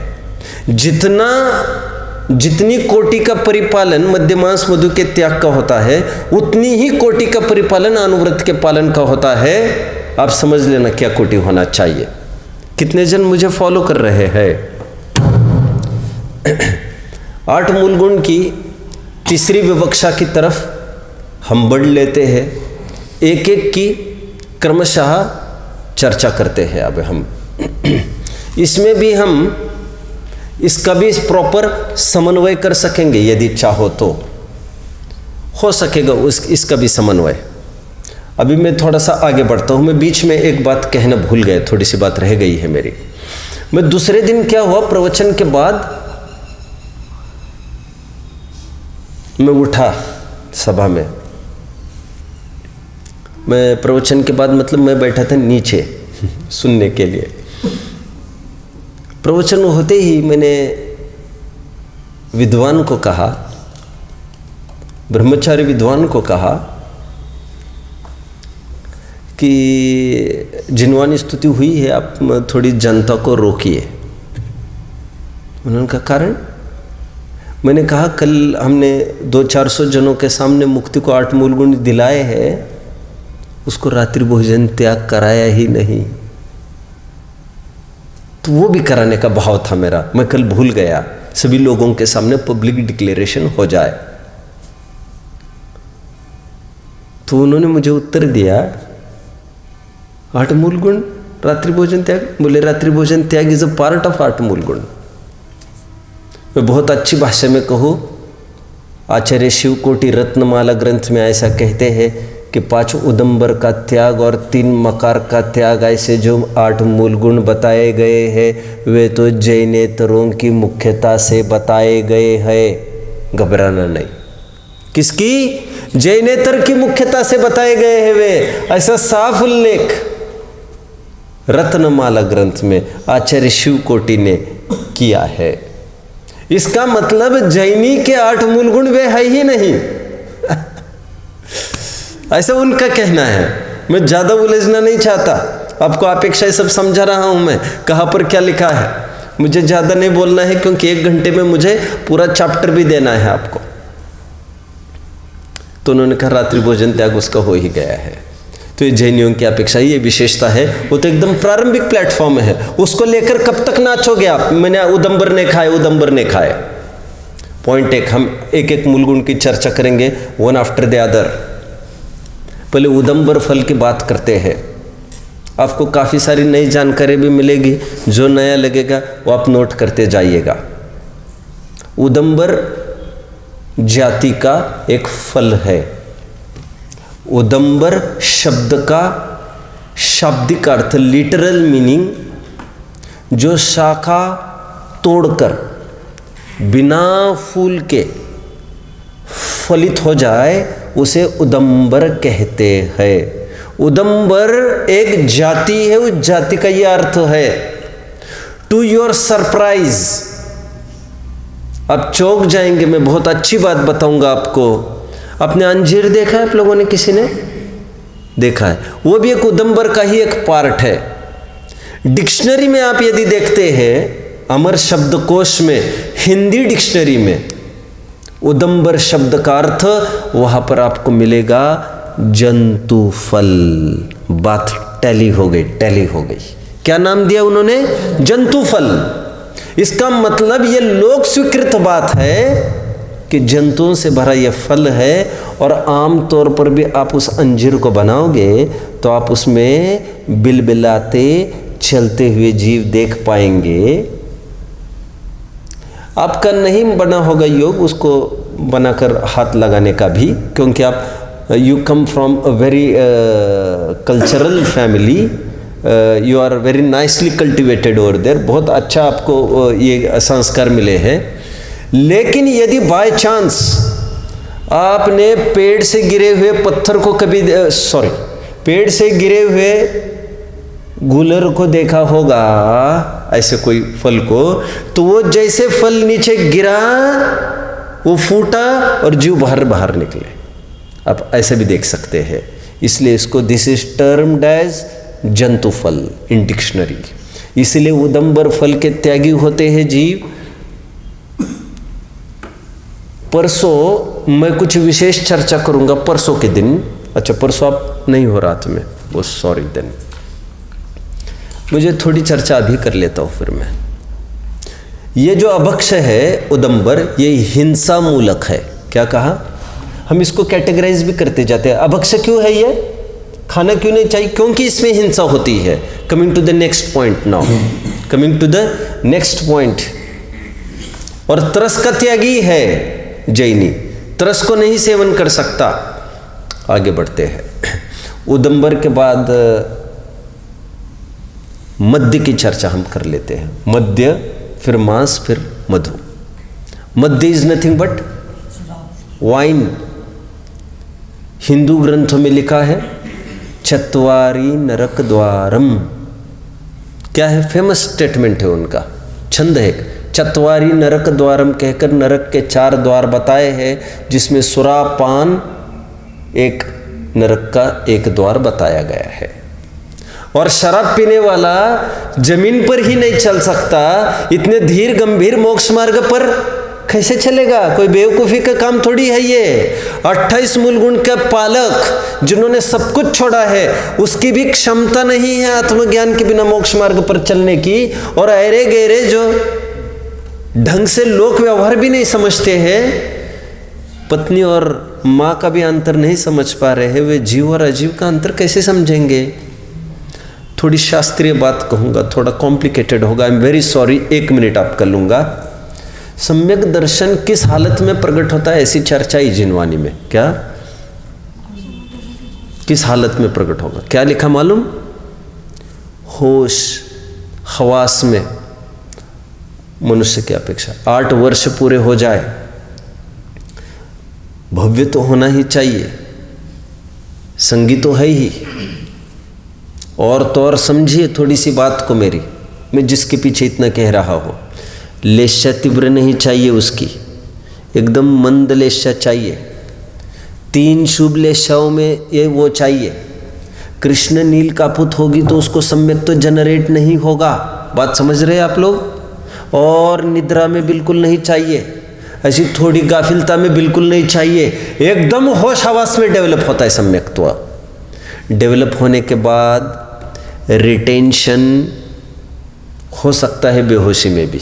जितनी कोटि का परिपालन मध्यमांस मधु के त्याग का होता है, उतनी ही कोटि का परिपालन अनुव्रत के पालन का होता है। आप समझ लेना क्या कोटि होना चाहिए। कितने जन मुझे फॉलो कर रहे हैं? 8 मूल गुण की तीसरी विवक्षा की तरफ हम बढ़ लेते हैं। एक एक की क्रमशः चर्चा करते हैं। अब हम इसमें भी हम इसका भी प्रॉपर समन्वय कर सकेंगे, यदि चाहो तो हो सकेगा इसका भी समन्वय। अभी मैं थोड़ा सा आगे बढ़ता हूँ। मैं बीच में एक बात कहना भूल गया, थोड़ी सी बात रह गई है मेरी। मैं दूसरे दिन क्या हुआ, प्रवचन के बाद मैं उठा सभा में। मैं प्रवचन के बाद मतलब मैं बैठा था नीचे सुनने के लिए। प्रवचन होते ही मैंने विद्वान को कहा, ब्रह्मचारी विद्वान को कहा कि जिनवानी स्तुति हुई है, आप थोड़ी जनता को रोकिए। उन्होंने कहा कारण? मैंने कहा कल हमने 200-400 जनों के सामने मुक्ति को 8 मूल गुण दिलाए हैं, उसको रात्रि भोजन त्याग कराया ही नहीं। तो वो भी कराने का भाव था मेरा। मैं कल भूल गया, सभी लोगों के सामने पब्लिक डिक्लेरेशन हो जाए। तो उन्होंने मुझे उत्तर दिया 8 मूल गुण रात्रि भोजन त्याग। बोले रात्रि भोजन त्याग इज अ पार्ट ऑफ 8 मूल गुण। मैं बहुत अच्छी भाषा में कहूँ, आचार्य शिवकोटि रत्नमाला ग्रंथ में ऐसा कहते हैं कि 5 उदंबर का त्याग और 3 मकार का त्याग, ऐसे जो 8 मूल गुण बताए गए हैं वे तो जैनेतरों की मुख्यता से बताए गए हैं। घबराना नहीं। किसकी? जैनेतर की मुख्यता से बताए गए हैं वे, ऐसा साफ उल्लेख रत्नमाला ग्रंथ में आचार्य शिवकोटि ने किया है। इसका मतलब जैनी के 8 मूल गुण वे है ही नहीं ऐसा उनका कहना है। मैं ज़्यादा उलझना नहीं चाहता, आपको अपेक्षा सब समझा रहा हूं मैं कहाँ पर क्या लिखा है। मुझे ज़्यादा नहीं बोलना है क्योंकि 1 घंटे में मुझे पूरा चैप्टर भी देना है आपको। तो उन्होंने कहा रात्रि भोजन त्याग उसका हो ही गया है। तो ये जैनियों की अपेक्षा, ये विशेषता है। वो तो एकदम प्रारंभिक प्लेटफॉर्म है, उसको लेकर कब तक नाचोगे आप? मैंने उदंबर ने खाए, उदंबर ने खाए। पॉइंट 1, हम एक एक मूल गुण की चर्चा करेंगे, वन आफ्टर द अदर। पहले उदंबर फल की बात करते हैं। आपको काफ़ी सारी नई जानकारी भी मिलेगी, जो नया लगेगा वो आप नोट करते जाइएगा। उदंबर जाति का एक फल है। उदंबर शब्द का शाब्दिक अर्थ, लिटरल मीनिंग, जो शाखा तोड़कर बिना फूल के फलित हो जाए उसे उदंबर कहते हैं। उदंबर एक जाति है, उस जाति का यह अर्थ है। टू योर सरप्राइज आप चौंक जाएंगे। मैं बहुत अच्छी बात बताऊंगा आपको। आपने अंजीर देखा है? आप लोगों ने किसी ने देखा है? वो भी एक उदंबर का ही एक पार्ट है। डिक्शनरी में आप यदि देखते हैं, अमर शब्दकोश में, हिंदी डिक्शनरी में उदंबर शब्द का अर्थ वहां पर आपको मिलेगा जंतु फल। बात टैली हो गई, टैली हो गई। क्या नाम दिया उन्होंने? जंतु फल। इसका मतलब ये लोक स्वीकृत बात है कि जंतुओं से भरा यह फल है। और आम तौर पर भी आप उस अंजीर को बनाओगे तो आप उसमें बिलबिलाते चलते हुए जीव देख पाएंगे। आपका नहीं बना होगा योग उसको बनाकर हाथ लगाने का भी, क्योंकि आप you come from a very cultural family, you are very nicely cultivated over there. बहुत अच्छा आपको ये संस्कार मिले हैं। लेकिन यदि बाय चांस आपने पेड़ से गिरे हुए पत्थर को कभी पेड़ से गिरे हुए गूलर को देखा होगा, ऐसे कोई फल को, तो वो जैसे फल नीचे गिरा वो फूटा और जीव बाहर बाहर निकले। आप ऐसे भी देख सकते हैं। इसलिए इसको दिस इज टर्म्ड एज जंतु फल इन डिक्शनरी। इसलिए उदंबर फल के त्यागी होते हैं जीव। परसों मैं कुछ विशेष चर्चा करूंगा परसों के दिन। अच्छा, परसों आप नहीं हो रात में, वो सॉरी देन, मुझे थोड़ी चर्चा अभी कर लेता हूं फिर मैं। ये जो अभक्ष है उदंबर, ये हिंसा मूलक है। क्या कहा? हम इसको कैटेगराइज भी करते जाते हैं। अभक्ष क्यों है ये? खाना क्यों नहीं चाहिए? क्योंकि इसमें हिंसा होती है। Coming to the next point now, coming to the next point. और तरस का त्यागी है जैनी, तरस को नहीं सेवन कर सकता। आगे बढ़ते हैं। उदंबर के बाद मद्य की चर्चा हम कर लेते हैं। मद्य, फिर मांस, फिर मधु। मद्य is nothing but wine. Hindu ग्रंथों में लिखा है चत्वारी नरक द्वारम। क्या है? फेमस स्टेटमेंट है उनका, छंद है। चत्वारी नरक द्वारम कहकर नरक के 4 द्वार बताए हैं, जिसमें सुरापान एक नरक का एक द्वार बताया गया है। और शराब पीने वाला जमीन पर ही नहीं चल सकता, इतने धीर गंभीर मोक्ष मार्ग पर कैसे चलेगा? कोई बेवकूफ़ी का काम थोड़ी है ये। 28 मूल गुण का पालक जिन्होंने सब कुछ छोड़ा है, उसकी भी क्षमता नहीं है आत्मज्ञान के बिना मोक्ष मार्ग पर चलने की। और अरे गहरे जो ढंग से लोक व्यवहार भी नहीं समझते हैं, पत्नी और माँ का भी अंतर नहीं समझ पा रहे हैं, वे जीव और अजीव का अंतर कैसे समझेंगे? थोड़ी शास्त्रीय बात कहूँगा, थोड़ा कॉम्प्लिकेटेड होगा, I am very sorry. 1 minute आपका लूँगा। सम्यक दर्शन किस हालत में प्रकट होता है? ऐसी चर्चा ही जिनवानी में। क्या किस हालत में प्रकट होगा? क्या लिखा मालूम? होश हवास में मनुष्य की अपेक्षा 8 वर्ष पूरे हो जाए, भव्य तो होना ही चाहिए, संगीत तो है ही। और तो और समझिए थोड़ी सी बात को मेरी, मैं जिसके पीछे इतना कह रहा हूँ। लेश्या तीव्र नहीं चाहिए उसकी, एकदम मंद लेश्या चाहिए। 3 शुभ लेश्याओं में ये वो चाहिए। कृष्ण नील कापुत होगी तो उसको सम्यक तो जनरेट नहीं होगा। बात समझ रहे हैं आप लोग? और निद्रा में बिल्कुल नहीं चाहिए, ऐसी थोड़ी गाफिलता में बिल्कुल नहीं चाहिए। एकदम होश हवास में डेवलप होता है सम्यक्त्व। डेवलप होने के बाद रिटेंशन हो सकता है, बेहोशी में भी,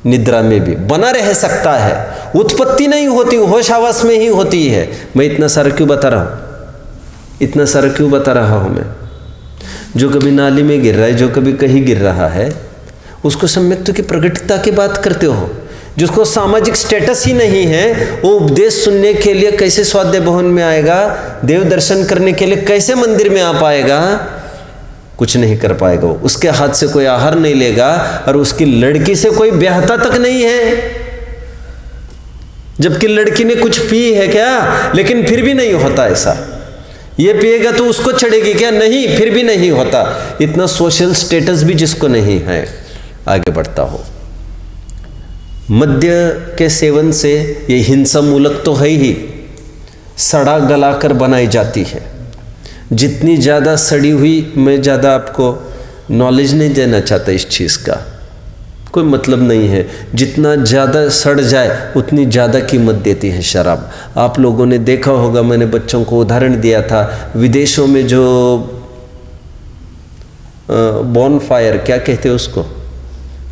निद्रा में भी बना रह सकता है। उत्पत्ति नहीं होती, होश हवास में ही होती है। मैं इतना सारा क्यों बता रहा हूँ? इतना सारा क्यों बता रहा हूँ मैं? जो कभी नाली में गिर रहा है, जो कभी कहीं गिर रहा है, उसको सम्यक्त्व की प्रगटता की बात करते हो। जिसको सामाजिक स्टेटस ही नहीं है, वो उपदेश सुनने के लिए कैसे स्वाध्याय भवन में आएगा? देव दर्शन करने के लिए कैसे मंदिर में आ पाएगा? कुछ नहीं कर पाएगा। वो उसके हाथ से कोई आहार नहीं लेगा, और उसकी लड़की से कोई ब्याहता तक नहीं है, जबकि लड़की ने कुछ पी है क्या? लेकिन फिर भी नहीं होता ऐसा। ये पिएगा तो उसको चढ़ेगी क्या? नहीं, फिर भी नहीं होता। इतना सोशल स्टेटस भी जिसको नहीं है। आगे बढ़ता हो। मद्य के सेवन से ये हिंसा मूलक तो है ही, सड़ा गलाकर बनाई जाती है। जितनी ज़्यादा सड़ी हुई, मैं ज़्यादा आपको नॉलेज नहीं देना चाहता इस चीज़ का, कोई मतलब नहीं है। जितना ज़्यादा सड़ जाए उतनी ज़्यादा कीमत देती है शराब। आप लोगों ने देखा होगा, मैंने बच्चों को उदाहरण दिया था, विदेशों में जो बॉन फायर क्या कहते हैं उसको,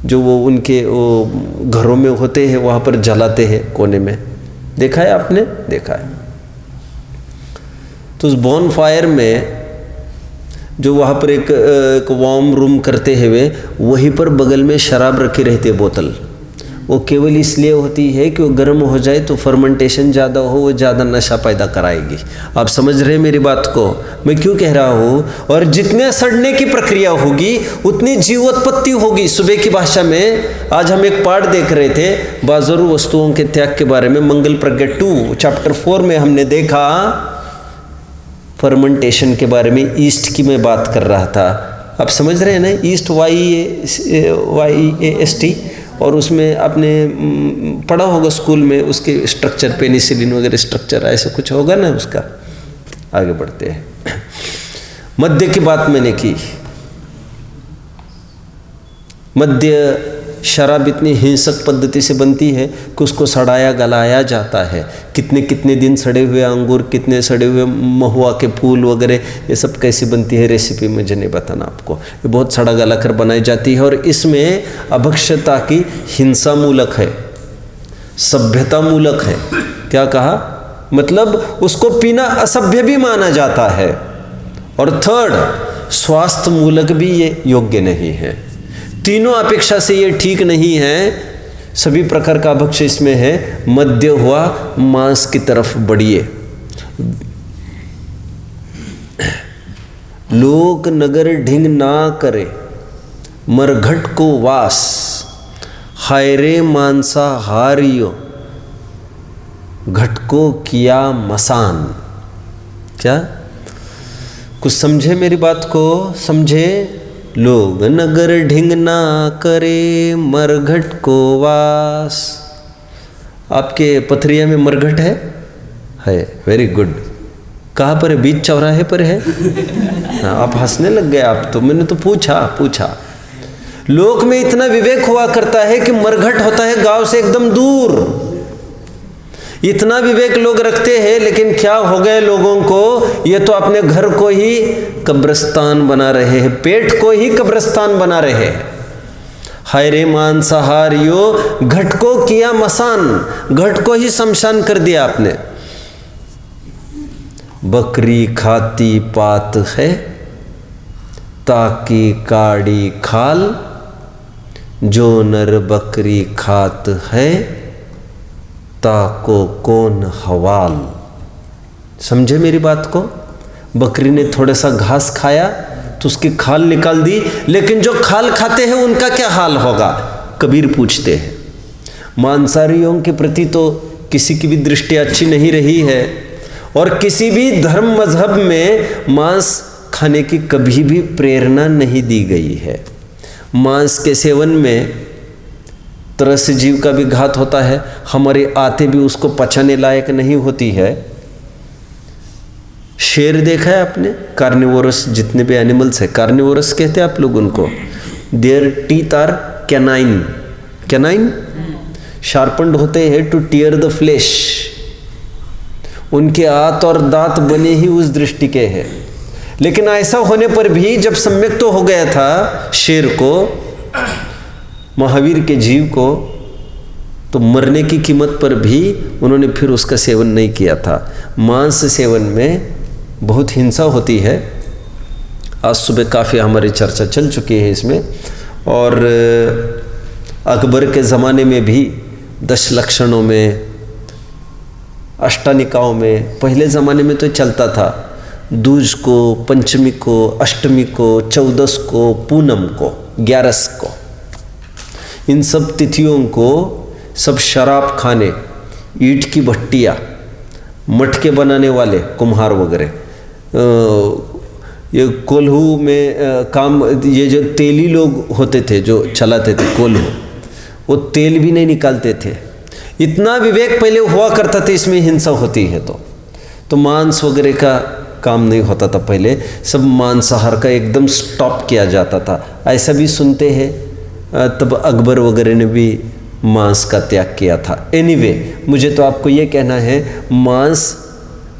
जो वो उनके वो घरों में होते हैं, वहाँ पर जलाते हैं कोने में। देखा है आपने? देखा है। तो उस बॉन फायर में जो वहाँ पर एक वार्म रूम करते हैं वे, वहीं पर बगल में शराब रखी रहती है बोतल। वो केवल इसलिए होती है कि वो गर्म हो जाए तो फर्मेंटेशन ज़्यादा हो, वो ज़्यादा नशा पैदा कराएगी। आप समझ रहे हैं मेरी बात को मैं क्यों कह रहा हूँ? और जितने सड़ने की प्रक्रिया होगी उतनी जीवोत्पत्ति होगी। सुबह की भाषा में आज हम एक पाठ देख रहे थे बाजारू वस्तुओं के त्याग के बारे में। मंगल प्रज्ञा 2 चैप्टर 4 में हमने देखा फर्मेंटेशन के बारे में। ईस्ट की मैं बात कर रहा था, आप समझ रहे हैं ना? ईस्ट YEAST, और उसमें आपने पढ़ा होगा स्कूल में उसके स्ट्रक्चर, पेनिसिलिन वगैरह स्ट्रक्चर ऐसा कुछ होगा ना उसका। आगे बढ़ते हैं। मद्य की बात मैंने की। मद्य शराब इतनी हिंसक पद्धति से बनती है कि उसको सड़ाया गलाया जाता है। कितने कितने दिन सड़े हुए अंगूर, कितने सड़े हुए महुआ के फूल वगैरह, ये सब कैसी बनती है रेसिपी मुझे नहीं बताना आपको। ये बहुत सड़ा गला कर बनाई जाती है और इसमें अभक्ष्यता की हिंसा मूलक है, सभ्यता मूलक है। क्या कहा? मतलब उसको पीना असभ्य भी माना जाता है। और थर्ड, स्वास्थ्य मूलक भी ये योग्य नहीं है। तीनों अपेक्षा से ये ठीक नहीं है। सभी प्रकार का भक्ष्य इसमें है। मद्य हुआ, मांस की तरफ बढ़िए। लोक नगर ढिंग ना करे, मरघट को वास, हाय रे मांसा हारियो, घट को किया मसान। क्या कुछ समझे मेरी बात को? समझे? लोग नगर ढिंग ना करे, मरघट को वास। आपके पथरिया में मरघट है? Very good. कहाँ पर है? बीच चौराहे पर है? हाँ, आप हंसने लग गए आप तो। मैंने तो पूछा। लोक में इतना विवेक हुआ करता है कि मरघट होता है गांव से एकदम दूर। इतना विवेक लोग रखते हैं, लेकिन क्या हो गए लोगों को? ये तो अपने घर को ही कब्रिस्तान बना रहे हैं, पेट को ही कब्रिस्तान बना रहे हैं। हाय रे मांसाहारियो, घट को किया मसान, घट को ही शमशान कर दिया आपने। बकरी खाती पात है, ताकि काड़ी खाल, जो नर बकरी खात है, ताको कौन हवाल। समझे मेरी बात को? बकरी ने थोड़ा सा घास खाया तो उसकी खाल निकाल दी, लेकिन जो खाल खाते हैं उनका क्या हाल होगा? कबीर पूछते हैं। मांसाहारियों के प्रति तो किसी की भी दृष्टि अच्छी नहीं रही है, और किसी भी धर्म मजहब में मांस खाने की कभी भी प्रेरणा नहीं दी गई है। मांस के सेवन में तरह से जीव का भी घात होता है। हमारी आंतें भी उसको पचाने लायक नहीं होती है। शेर देखा है आपने? कार्निवोरस जितने भी एनिमल्स है, कार्निवोरस कहते हैं आप लोग उनको। There teeth are canine, sharpened होते हैं टू टियर द फ्लेश। उनके हाथ और दांत बने ही उस दृष्टि के हैं। लेकिन ऐसा होने पर भी जब सम्यक तो हो गया था शेर को, महावीर के जीव को, तो मरने की कीमत पर भी उन्होंने फिर उसका सेवन नहीं किया था। मांस सेवन में बहुत हिंसा होती है। आज सुबह काफ़ी हमारी चर्चा चल चुकी है इसमें। और अकबर के ज़माने में भी 10 लक्षणों में, अष्टानिकाओं में, पहले ज़माने में तो चलता था। दूज को, पंचमी को, अष्टमी को, 14 को, पूनम को, 11 को, इन सब तिथियों को सब शराब खाने, ईंट की भट्टियाँ, मटके बनाने वाले कुम्हार वगैरह, ये कोल्हू में काम, ये जो तेली लोग होते थे जो चलाते थे कोल्हू, वो तेल भी नहीं निकालते थे। इतना विवेक पहले हुआ करता था। इसमें हिंसा होती है तो मांस वगैरह का काम नहीं होता था पहले। सब मांसाहार का एकदम स्टॉप किया जाता था। ऐसा भी सुनते हैं तब अकबर वगैरह ने भी मांस का त्याग किया था। एनीवे, मुझे तो आपको ये कहना है, मांस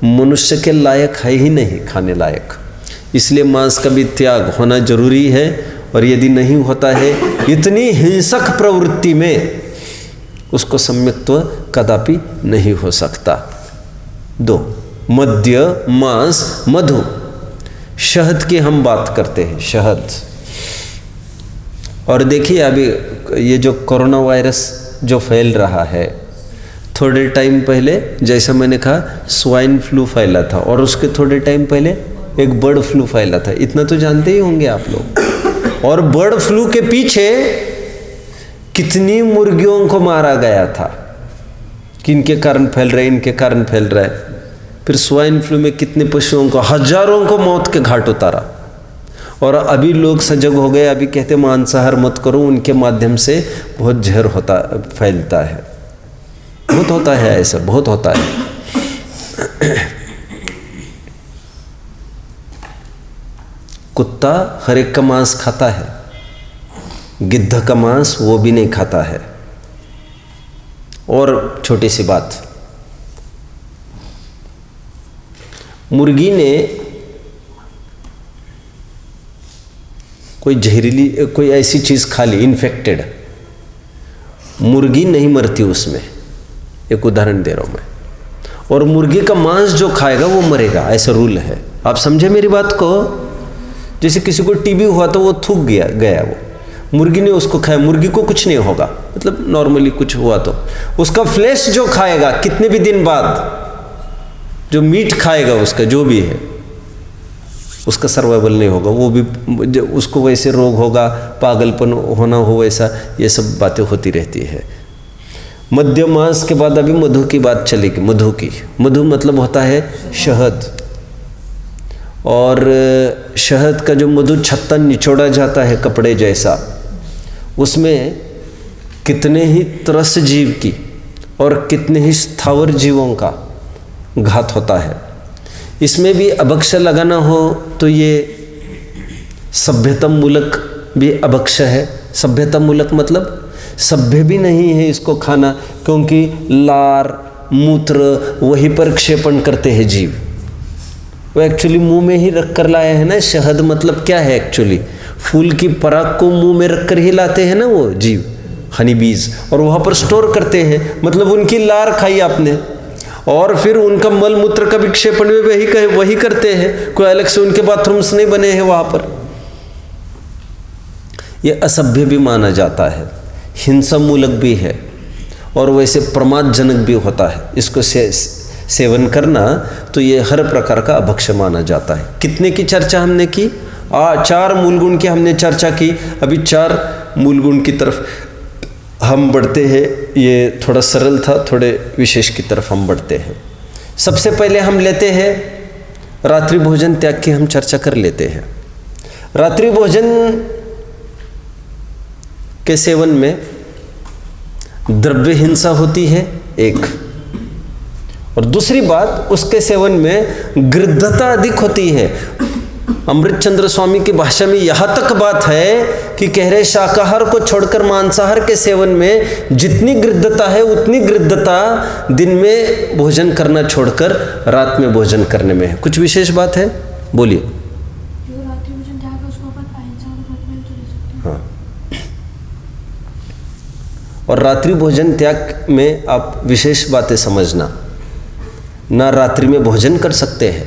मनुष्य के लायक है ही नहीं, खाने लायक। इसलिए मांस का भी त्याग होना जरूरी है। और यदि नहीं होता है इतनी हिंसक प्रवृत्ति में, उसको सम्यक्त्व कदापि नहीं हो सकता। 2, मद्य, मांस, मधु। शहद की हम बात करते हैं, शहद। और देखिए अभी ये जो कोरोना वायरस जो फैल रहा है, थोड़े टाइम पहले जैसा मैंने कहा स्वाइन फ्लू फैला था, और उसके थोड़े टाइम पहले एक बर्ड फ्लू फैला था। इतना तो जानते ही होंगे आप लोग। और बर्ड फ्लू के पीछे कितनी मुर्गियों को मारा गया था, किनके कारण फैल रहा है, इनके कारण फैल रहा है। फिर स्वाइन फ्लू में कितने पशुओं को, हजारों को मौत के घाट उतारा। और अभी लोग सजग हो गए, अभी कहते मांसाहार मत करो, उनके माध्यम से बहुत जहर होता, फैलता है। बहुत होता है ऐसा, बहुत होता है। कुत्ता हर एक का मांस खाता है, गिद्ध का मांस वो भी नहीं खाता है। और छोटी सी बात, मुर्गी ने कोई जहरीली कोई ऐसी चीज़ खा ली इन्फेक्टेड, मुर्गी नहीं मरती उसमें, एक उदाहरण दे रहा हूँ मैं। और मुर्गी का मांस जो खाएगा वो मरेगा, ऐसा रूल है। आप समझे मेरी बात को? जैसे किसी को टीबी हुआ तो वो थूक गया वो, मुर्गी ने उसको खाया, मुर्गी को कुछ नहीं होगा, मतलब नॉर्मली कुछ हुआ तो उसका फ्लैश जो खाएगा कितने भी दिन बाद, जो मीट खाएगा उसका जो भी है, उसका सर्वाइवल नहीं होगा, वो भी उसको वैसे रोग होगा, पागलपन होना हो वैसा, ये सब बातें होती रहती है। मध्य मास के बाद अभी मधु की बात चलेगी। मधु की, मधु मतलब होता है शहद, और शहद का जो मधु छत्ता निचोड़ा जाता है कपड़े जैसा, उसमें कितने ही त्रस्त जीव की और कितने ही स्थावर जीवों का घात होता है। इसमें भी अभक्ष लगाना हो तो ये सभ्यता मूलक भी अभक्ष है। सभ्यता मूलक मतलब सभ्य भी नहीं है इसको खाना, क्योंकि लार मूत्र वहीं पर क्षेपण करते हैं जीव, वो एक्चुअली मुंह में ही रख कर लाए हैं ना। शहद मतलब क्या है एक्चुअली? फूल की पराग को मुंह में रख कर ही लाते हैं ना वो जीव, हनी बीज, और वहाँ पर स्टोर करते हैं, मतलब उनकी लार खाई आपने, और फिर उनका मल मूत्र का विक्षेपण भी वही करते हैं, कोई अलग से उनके बाथरूम्स नहीं बने हैं वहाँ पर। ये असभ्य भी माना जाता है, हिंसा मूलक भी है, और वैसे प्रमादजनक भी होता है। इसको सेवन करना तो ये हर प्रकार का अभक्ष्य माना जाता है। कितने की चर्चा हमने की? 4 मूलगुण की हमने चर्चा की। अभी 4 मूलगुण की तरफ हम बढ़ते हैं। ये थोड़ा सरल था, थोड़े विशेष की तरफ हम बढ़ते हैं। सबसे पहले हम लेते हैं रात्रि भोजन त्याग की, हम चर्चा कर लेते हैं। रात्रि भोजन के सेवन में द्रव्य हिंसा होती है एक, और दूसरी बात उसके सेवन में गृद्धता अधिक होती है। अमृतचंद्र स्वामी की भाषा में यहाँ तक बात है कि कह रहे शाकाहार को छोड़कर मांसाहार के सेवन में जितनी गृद्धता है उतनी गृद्धता दिन में भोजन करना छोड़कर रात में भोजन करने में है। कुछ विशेष बात है? बोलिए। हाँ, और रात्रि भोजन त्याग में आप विशेष बातें समझना। ना रात्रि में भोजन कर सकते हैं,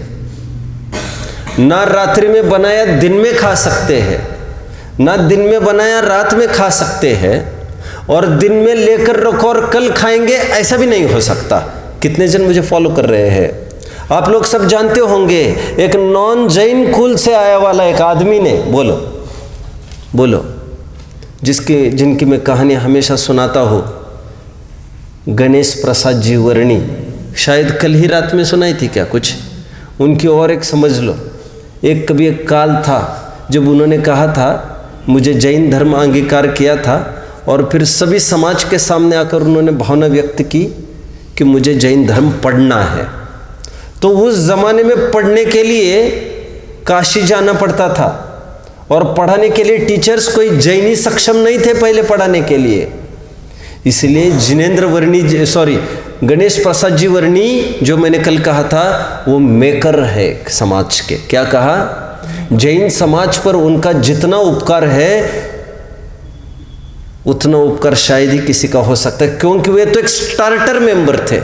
ना रात्रि में बनाया दिन में खा सकते हैं, ना दिन में बनाया रात में खा सकते हैं, और दिन में लेकर रखो और कल खाएंगे ऐसा भी नहीं हो सकता। कितने जन मुझे फॉलो कर रहे हैं? आप लोग सब जानते होंगे, एक नॉन जैन कुल से आया वाला एक आदमी ने, बोलो जिनकी मैं कहानी हमेशा सुनाता हूँ, गणेश प्रसाद जी वर्णी, शायद कल ही रात में सुनाई थी क्या कुछ, उनकी और एक समझ लो। एक कभी एक काल था जब उन्होंने कहा था मुझे जैन धर्म अंगीकार किया था, और फिर सभी समाज के सामने आकर उन्होंने भावना व्यक्त की कि मुझे जैन धर्म पढ़ना है। तो उस ज़माने में पढ़ने के लिए काशी जाना पड़ता था, और पढ़ाने के लिए टीचर्स कोई जैनी सक्षम नहीं थे पहले पढ़ाने के लिए। इसलिए गणेश प्रसाद जी वर्णी जो मैंने कल कहा था वो मेकर है समाज के। क्या कहा? जैन समाज पर उनका जितना उपकार है उतना उपकार शायद ही किसी का हो सकता है, क्योंकि वे तो एक स्टार्टर मेंबर थे।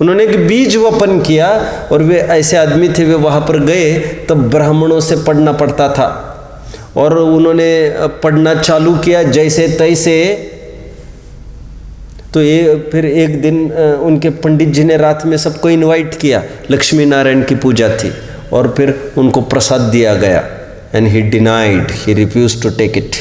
उन्होंने एक बीज वपन किया, और वे ऐसे आदमी थे, वे वहाँ पर गए तब ब्राह्मणों से पढ़ना पड़ता था, और उन्होंने पढ़ना चालू किया जैसे तैसे। तो ये फिर एक दिन उनके पंडित जी ने रात में सबको इनवाइट किया, लक्ष्मी नारायण की पूजा थी, और फिर उनको प्रसाद दिया गया, and he denied, he refuse to take it,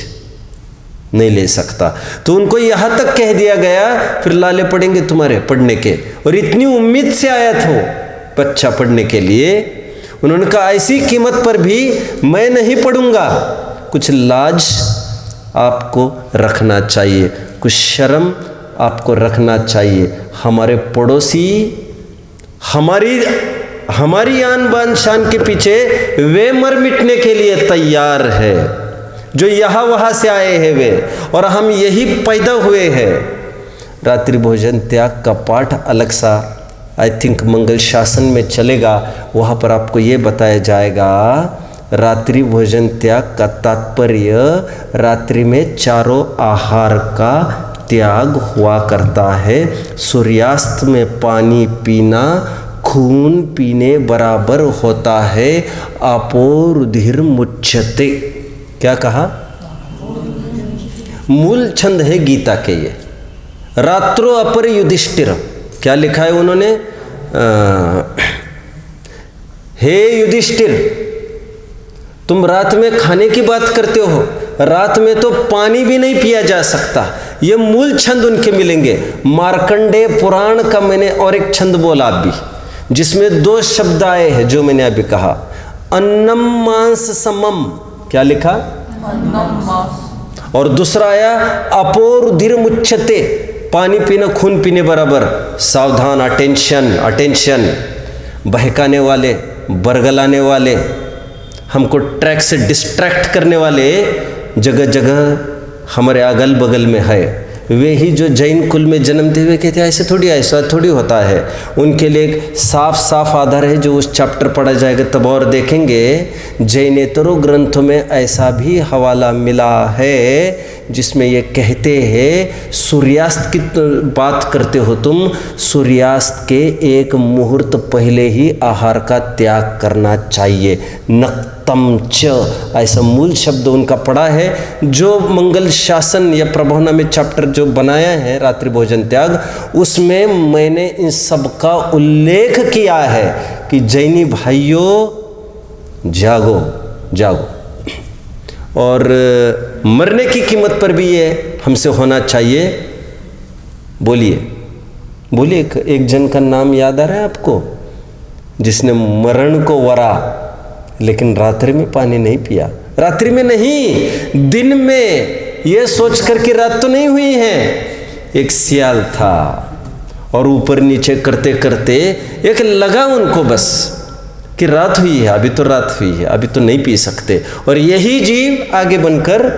नहीं ले सकता। तो उनको यहाँ तक कह दिया गया फिर लाले पड़ेंगे तुम्हारे पढ़ने के, और इतनी उम्मीद से आया था बच्चा पढ़ने के लिए। उन्होंने कहा ऐसी कीमत पर भी मैं नहीं पढ़ूंगा। कुछ लाज आपको रखना चाहिए, कुछ शर्म आपको रखना चाहिए। हमारे पड़ोसी हमारी हमारी आन बान शान के पीछे वे मर मिटने के लिए तैयार है जो यहाँ वहाँ से आए हैं वे, और हम यही पैदा हुए हैं। रात्रि भोजन त्याग का पाठ अलग सा आई थिंक मंगल शासन में चलेगा, वहाँ पर आपको ये बताया जाएगा। रात्रि भोजन त्याग का तात्पर्य रात्रि में चारों आहार का त्याग हुआ करता है। सूर्यास्त में पानी पीना खून पीने बराबर होता है। आपो रुधिर मुच्यते, क्या कहा? मूल छंद है गीता के ये। रात्रो अपर युधिष्ठिर, क्या लिखा है उन्होंने? हे युधिष्ठिर, तुम रात में खाने की बात करते हो, रात में तो पानी भी नहीं पिया जा सकता। ये मूल छंद उनके मिलेंगे। मार्कंडेय पुराण का मैंने और एक छंद बोला अभी, जिसमें 2 शब्द आए हैं जो मैंने अभी कहा। अन्नम मांस समम, क्या लिखा? अन्नम मांस। और दूसरा आया अपो रुधिर मुच्यते, पानी पीना खून पीने बराबर। सावधान, अटेंशन अटेंशन। बहकाने वाले, बरगलाने वाले, हमको ट्रैक से डिस्ट्रैक्ट करने वाले जगह जगह हमारे अगल बगल में है। वे ही जो जैन कुल में जन्मते हुए कहते हैं ऐसे थोड़ी, ऐसा थोड़ी होता है। उनके लिए एक साफ साफ आधार है जो उस चैप्टर पढ़ा जाएगा तब और देखेंगे। जैनेतरों ग्रंथों में ऐसा भी हवाला मिला है जिसमें ये कहते हैं, सूर्यास्त की बात करते हो तुम, सूर्यास्त के 1 मुहूर्त पहले ही आहार का त्याग करना चाहिए। नक्तम च, ऐसा मूल शब्द उनका पड़ा है। जो मंगल शासन या प्रभावना में चैप्टर जो बनाया है रात्रि भोजन त्याग, उसमें मैंने इन सब का उल्लेख किया है कि जैनी भाइयों जागो जागो, और मरने की कीमत पर भी ये हमसे होना चाहिए। बोलिए बोलिए, एक जन का नाम याद आ रहा है आपको जिसने मरण को वरा लेकिन रात्रि में पानी नहीं पिया? रात्रि में नहीं, दिन में, ये सोच कर कि रात तो नहीं हुई है। एक सियाल था और ऊपर नीचे करते करते एक लगा उनको बस कि रात हुई है, अभी तो रात हुई है, अभी तो नहीं पी सकते। और यही जीव आगे बनकर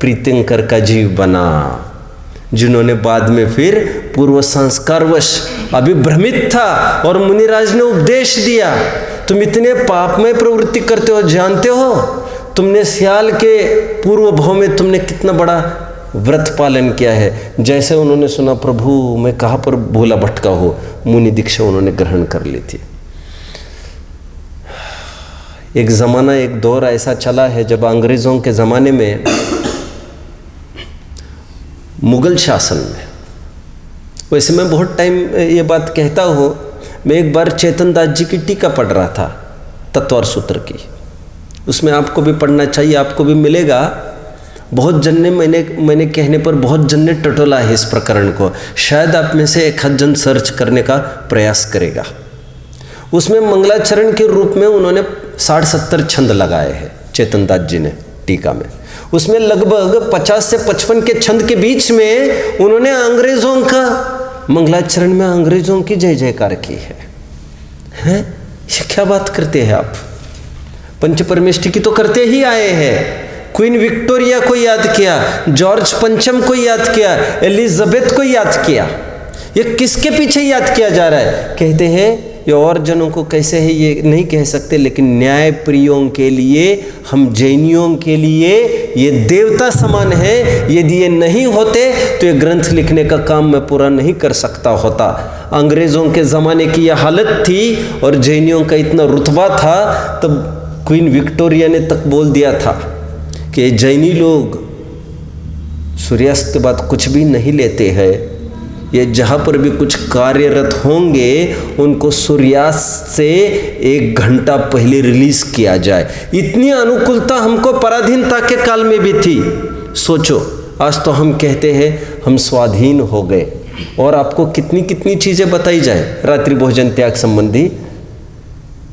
प्रीतिंकर का जीव बना, जिन्होंने बाद में फिर पूर्व संस्कारवश अभी भ्रमित था और मुनिराज ने उपदेश दिया, तुम इतने पापमय प्रवृत्ति करते हो, जानते हो तुमने सियाल के पूर्व भाव में तुमने कितना बड़ा व्रत पालन किया है। जैसे उन्होंने सुना, प्रभु मैं कहाँ पर भूला भटका हो, मुनि दीक्षा उन्होंने ग्रहण कर ली थी। एक ज़माना, एक दौर ऐसा चला है जब अंग्रेज़ों के ज़माने में, मुग़ल शासन में, वैसे मैं बहुत टाइम ये बात कहता हूँ, मैं एक बार चेतन दास जी की टीका पढ़ रहा था तत्वार सूत्र की, उसमें आपको भी पढ़ना चाहिए, आपको भी मिलेगा। बहुत जन ने मैंने कहने पर बहुत जन ने टटोला है इस प्रकरण को, शायद आप में से एक हद जन सर्च करने का प्रयास करेगा। उसमें मंगलाचरण के रूप में उन्होंने 60-70 छंद लगाए हैं चेतन दास जी ने टीका में। उसमें लगभग 50 से 55 के छंद के बीच में उन्होंने अंग्रेज़ों का, मंगलाचरण में अंग्रेज़ों की जय जयकार की है। हैं, ये क्या बात करते हैं आप? पंच परमेष्ठी की तो करते ही आए हैं। क्वीन विक्टोरिया को याद किया, जॉर्ज पंचम को याद किया, एलिजाबेथ को याद किया। ये किसके पीछे याद किया जा रहा है? कहते हैं ये और जनों को कैसे है ये नहीं कह सकते, लेकिन न्याय प्रियों के लिए, हम जैनियों के लिए ये देवता समान है। यदि ये नहीं होते तो ये ग्रंथ लिखने का काम मैं पूरा नहीं कर सकता होता। अंग्रेज़ों के ज़माने की यह हालत थी और जैनियों का इतना रुतबा था, तब क्वीन विक्टोरिया ने तक बोल दिया था कि जैनी लोग सूर्यास्त के बाद कुछ भी नहीं लेते हैं, ये जहाँ पर भी कुछ कार्यरत होंगे उनको सूर्यास्त से 1 घंटा पहले रिलीज किया जाए। इतनी अनुकूलता हमको पराधीनता के काल में भी थी। सोचो, आज तो हम कहते हैं हम स्वाधीन हो गए, और आपको कितनी कितनी चीज़ें बताई जाए रात्रि भोजन त्याग संबंधी।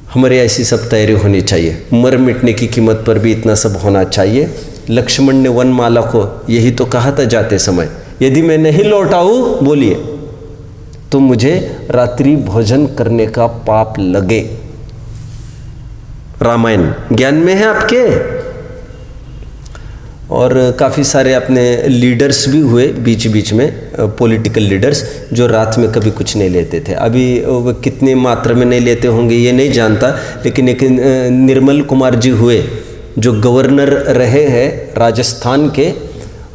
हमारी ऐसी सब तैयारी होनी चाहिए। मर मिटने की कीमत पर भी इतना सब होना चाहिए। लक्ष्मण ने वनमाला को यही तो कहा था जाते समय, यदि मैं नहीं लौट आऊँ, बोलिए, तो मुझे रात्रि भोजन करने का पाप लगे। रामायण ज्ञान में है आपके। और काफ़ी सारे अपने लीडर्स भी हुए बीच बीच में, पॉलिटिकल लीडर्स, जो रात में कभी कुछ नहीं लेते थे। अभी वो कितने मात्रा में नहीं लेते होंगे ये नहीं जानता, लेकिन एक निर्मल कुमार जी हुए जो गवर्नर रहे हैं राजस्थान के,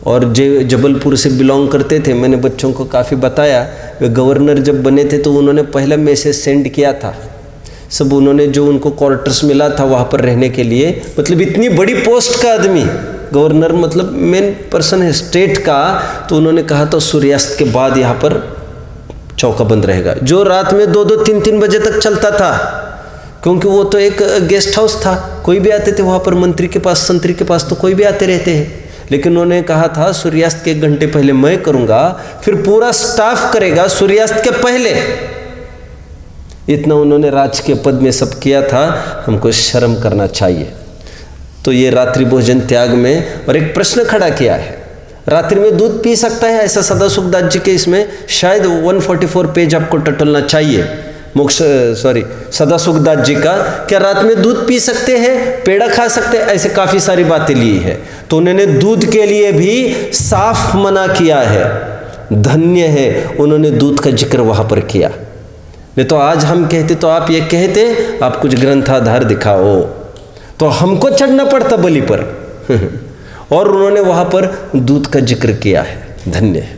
और जबलपुर से बिलोंग करते थे। मैंने बच्चों को काफ़ी बताया, वे गवर्नर जब बने थे तो उन्होंने पहला मैसेज सेंड किया था। सब उन्होंने जो उनको क्वार्टर्स मिला था वहाँ पर रहने के लिए, मतलब इतनी बड़ी पोस्ट का आदमी, गवर्नर मतलब मेन पर्सन है स्टेट का, तो उन्होंने कहा तो सूर्यास्त के बाद यहाँ पर चौका बंद रहेगा, जो रात में 2-2, 3-3 बजे तक चलता था, क्योंकि वो तो एक गेस्ट हाउस था, कोई भी आते थे वहाँ पर, मंत्री के पास, संतरी के पास तो कोई भी आते रहते हैं। लेकिन उन्होंने कहा था सूर्यास्त के 1 घंटे पहले मैं करूँगा, फिर पूरा स्टाफ करेगा सूर्यास्त के पहले। इतना उन्होंने राज के पद में सब किया था, हमको शर्म करना चाहिए। तो ये रात्रि भोजन त्याग में, और एक प्रश्न खड़ा किया है, रात्रि में दूध पी सकता है? ऐसा सदा सुखदास जी के इसमें शायद 144 पेज आपको टटोलना चाहिए, सदा सुखदास जी का, क्या रात में दूध पी सकते हैं, पेड़ा खा सकते हैं? ऐसे काफ़ी सारी बातें ली है। तो उन्होंने दूध के लिए भी साफ मना किया है। धन्य है उन्होंने दूध का जिक्र वहाँ पर किया। नहीं तो आज हम कहते तो आप ये कहते आप कुछ ग्रंथाधार दिखाओ, तो हमको चढ़ना पड़ता बलि पर और उन्होंने वहाँ पर दूध का जिक्र किया है। धन्य है।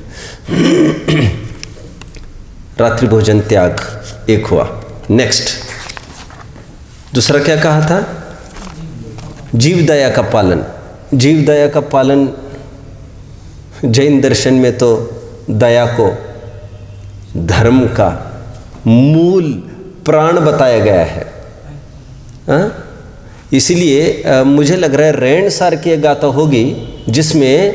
रात्रि भोजन त्याग एक हुआ। नेक्स्ट दूसरा क्या कहा था? जीव दया का पालन। जीव दया का पालन जैन दर्शन में तो दया को धर्म का मूल प्राण बताया गया है। इसलिए मुझे लग रहा है रैंड सार की एक गाथा होगी जिसमें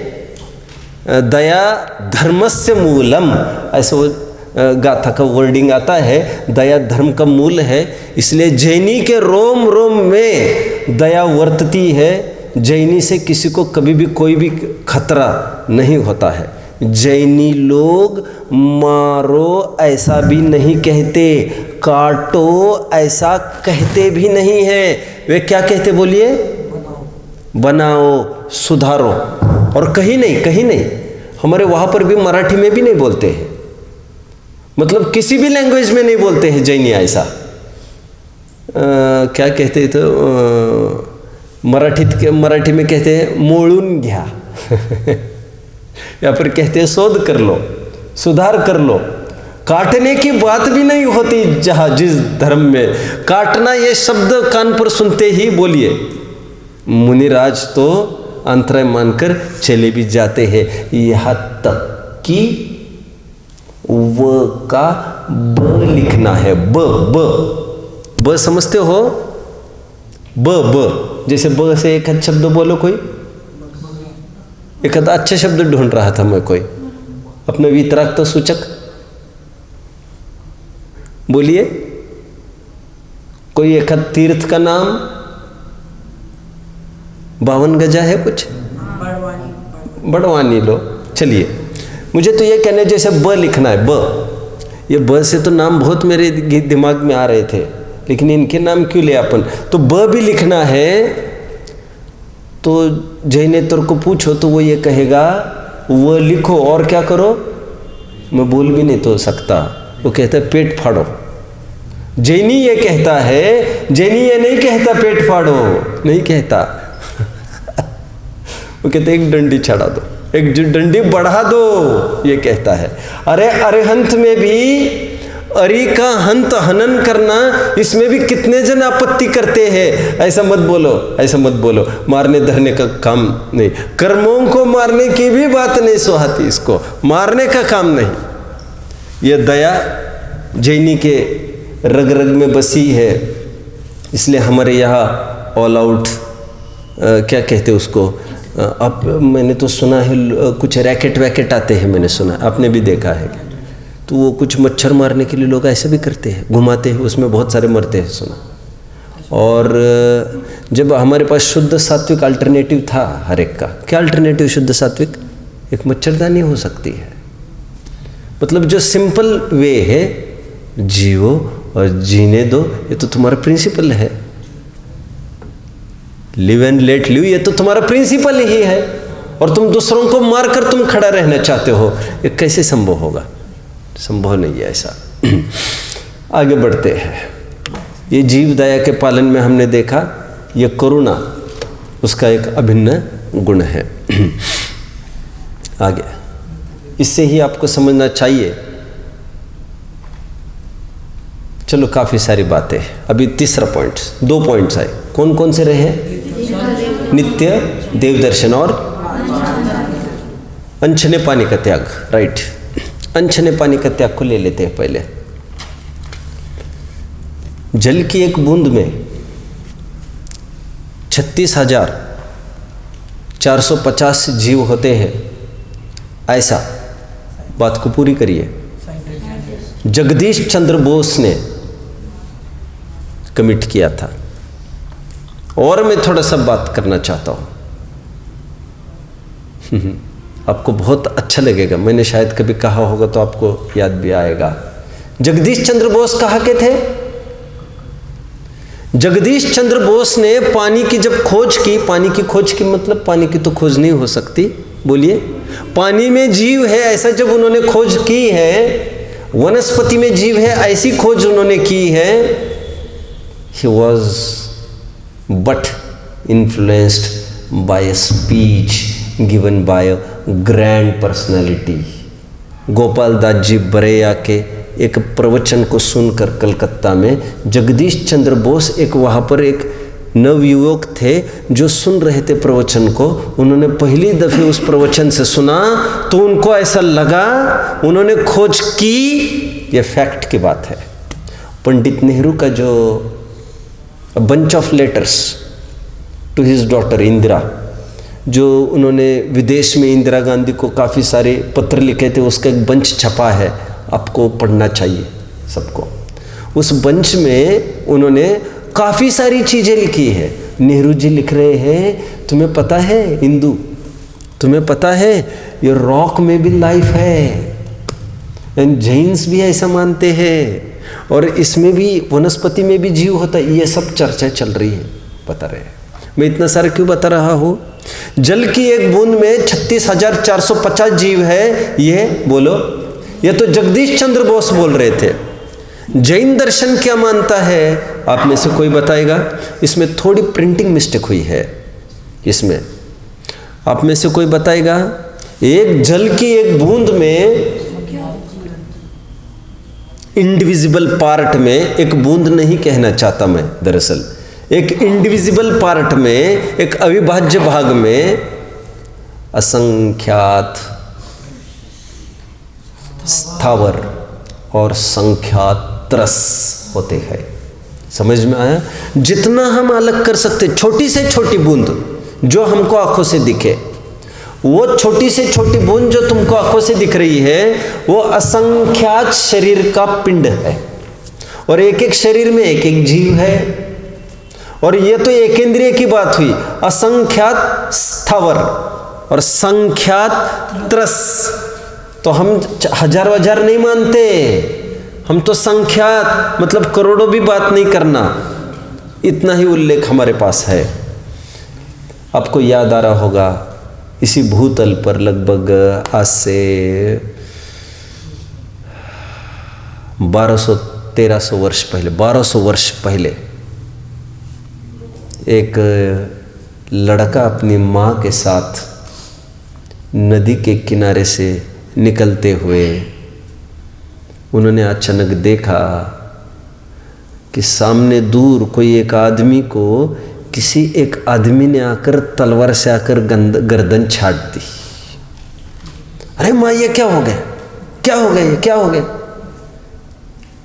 दया धर्मस्य मूलम, ऐसे वो गाथा का वर्डिंग आता है, दया धर्म का मूल है। इसलिए जैनी के रोम रोम में दया वर्तती है। जैनी से किसी को कभी भी कोई भी खतरा नहीं होता है। जैनी लोग मारो ऐसा भी नहीं कहते, काटो ऐसा कहते भी नहीं है। वे क्या कहते बोलिए? बनाओ, सुधारो। और कहीं नहीं, हमारे वहाँ पर भी मराठी में भी नहीं बोलते हैं, मतलब किसी भी लैंग्वेज में नहीं बोलते हैं जैनी ऐसा। क्या कहते तो मराठी में कहते हैं मोळून घ्या या फिर कहते हैं शोध कर लो, सुधार कर लो। काटने की बात भी नहीं होती जहाँ जिस धर्म में काटना ये शब्द कान पर सुनते ही बोलिए। मुनिराज तो अंतराय मानकर चले भी जाते हैं, यहाँ तक कि व का ब लिखना है। ब समझते हो? ब जैसे ब से एक शब्द बोलो, कोई एक अच्छा शब्द ढूंढ रहा था मैं, कोई अपने वितराग तो सूचक बोलिए। कोई एक तीर्थ का नाम 52 गजा है कुछ, बड़वानी लो। चलिए, मुझे तो ये कहने जैसे ब लिखना है, ब, ये ब से तो नाम बहुत मेरे दिमाग में आ रहे थे, लेकिन इनके नाम क्यों ले अपन? तो ब भी लिखना है। तो जैनेतर को पूछो तो वो ये कहेगा वो लिखो और क्या करो, मैं बोल भी नहीं तो सकता। वो कहता है पेट फाड़ो। जैनी ये कहता है, जैनी ये नहीं कहता पेट फाड़ो, नहीं कहता वो कहते एक डंडी चढ़ा दो, एक डंडी बढ़ा दो, ये कहता है। अरे अरिहंत में भी अरि का हंत हनन करना, इसमें भी कितने जन आपत्ति करते हैं। ऐसा मत बोलो, ऐसा मत बोलो, मारने धरने का काम नहीं, कर्मों को मारने की भी बात नहीं सुहाती, इसको मारने का काम नहीं। यह दया जैनी के रग रग में बसी है। इसलिए हमारे यहाँ ऑल आउट क्या कहते हैं उसको, अब मैंने तो सुना है कुछ रैकेट वैकेट आते हैं, मैंने सुना, आपने भी देखा है। तो वो कुछ मच्छर मारने के लिए लोग ऐसे भी करते हैं, घुमाते हैं, उसमें बहुत सारे मरते हैं, सुना। और जब हमारे पास शुद्ध सात्विक अल्टरनेटिव था हर एक का, क्या अल्टरनेटिव शुद्ध सात्विक? एक मच्छरदानी हो सकती है। मतलब जो सिंपल वे है, जियो और जीने दो, ये तो तुम्हारा प्रिंसिपल है। लिव एंड लेट लिव, ये तो तुम्हारा प्रिंसिपल ही है, और तुम दूसरों को मारकर तुम खड़ा रहना चाहते हो, ये कैसे संभव होगा? संभव नहीं है ऐसा। आगे बढ़ते हैं। ये जीव दया के पालन में हमने देखा ये करुणा उसका एक अभिन्न गुण है। आगे इससे ही आपको समझना चाहिए। चलो काफ़ी सारी बातें, अभी तीसरा पॉइंट, 2 पॉइंट्स आए। कौन कौन से रहे? नित्य देवदर्शन और अनछने पानी का त्याग। राइट, अनछने पानी का त्याग को ले लेते हैं पहले। जल की एक बूंद में 36,450 जीव होते हैं, ऐसा बात को पूरी करिए। जगदीश चंद्र बोस ने कमिट किया था। और मैं थोड़ा सा बात करना चाहता हूं, आपको बहुत अच्छा लगेगा, मैंने शायद कभी कहा होगा तो आपको याद भी आएगा। जगदीश चंद्र बोस कहाँ के थे? जगदीश चंद्र बोस ने पानी की जब खोज की, पानी की खोज की मतलब पानी की तो खोज नहीं हो सकती, बोलिए, पानी में जीव है ऐसा जब उन्होंने खोज की है, वनस्पति में जीव है ऐसी खोज उन्होंने की है, he was but influenced by a speech given by a grand personality। Gopal Das ji बरेया के एक प्रवचन को सुनकर कलकत्ता में जगदीश चंद्र बोस एक वहाँ पर एक नवयुवक थे जो सुन रहे थे प्रवचन को। उन्होंने पहली दफ़े उस प्रवचन से सुना तो उनको ऐसा लगा, उन्होंने खोज की, ये फैक्ट की बात है। पंडित नेहरू का जो bunch of letters to his daughter Indira, जो उन्होंने विदेश में इंदिरा गांधी को काफ़ी सारे पत्र लिखे थे, उसका एक बंच छपा है, आपको पढ़ना चाहिए सबको। उस बंच में उन्होंने काफ़ी सारी चीज़ें लिखी है। नेहरू जी लिख रहे हैं, तुम्हें पता है हिंदू, तुम्हें पता है ये रॉक में भी लाइफ है, एंड जैन्स भी ऐसा मानते हैं, और इसमें भी वनस्पति में भी जीव होता है। ये सब चर्चा चल रही है, बता रहे हैं। मैं इतना सारा क्यों बता रहा हूँ? जल की एक बूंद में 36,450 जीव है, ये बोलो, ये तो जगदीश चंद्र बोस बोल रहे थे। जैन दर्शन क्या मानता है? आप में से कोई बताएगा? इसमें थोड़ी प्रिंटिंग मिस्टेक हुई है, इसमें आप में से कोई बताएगा? एक जल की एक बूंद में, इंडिविजिबल पार्ट में, एक बूंद नहीं कहना चाहता मैं, दरअसल एक इंडिविजिबल पार्ट में, एक अविभाज्य भाग में असंख्यात स्थावर और संख्यात्रस होते हैं। समझ में आया? जितना हम अलग कर सकते, छोटी से छोटी बूंद जो हमको आंखों से दिखे, वो छोटी से छोटी बूंद जो तुमको आंखों से दिख रही है, वो असंख्यात शरीर का पिंड है, और एक एक शरीर में एक एक जीव है। और ये तो एकेंद्रिय की बात हुई, असंख्यात स्थावर और संख्यात त्रस। तो हम हजार हजार नहीं मानते, हम तो संख्यात मतलब करोड़ों भी बात नहीं करना, इतना ही उल्लेख हमारे पास है। आपको याद आ रहा होगा, इसी भूतल पर लगभग आज से 1200-1300 वर्ष पहले, 1200 वर्ष पहले, एक लड़का अपनी माँ के साथ नदी के किनारे से निकलते हुए उन्होंने अचानक देखा कि सामने दूर कोई एक आदमी को किसी एक आदमी ने आकर तलवार से आकर गर्दन छाट दी। अरे माँ, ये क्या हो गया, क्या हो गया, ये क्या हो गया?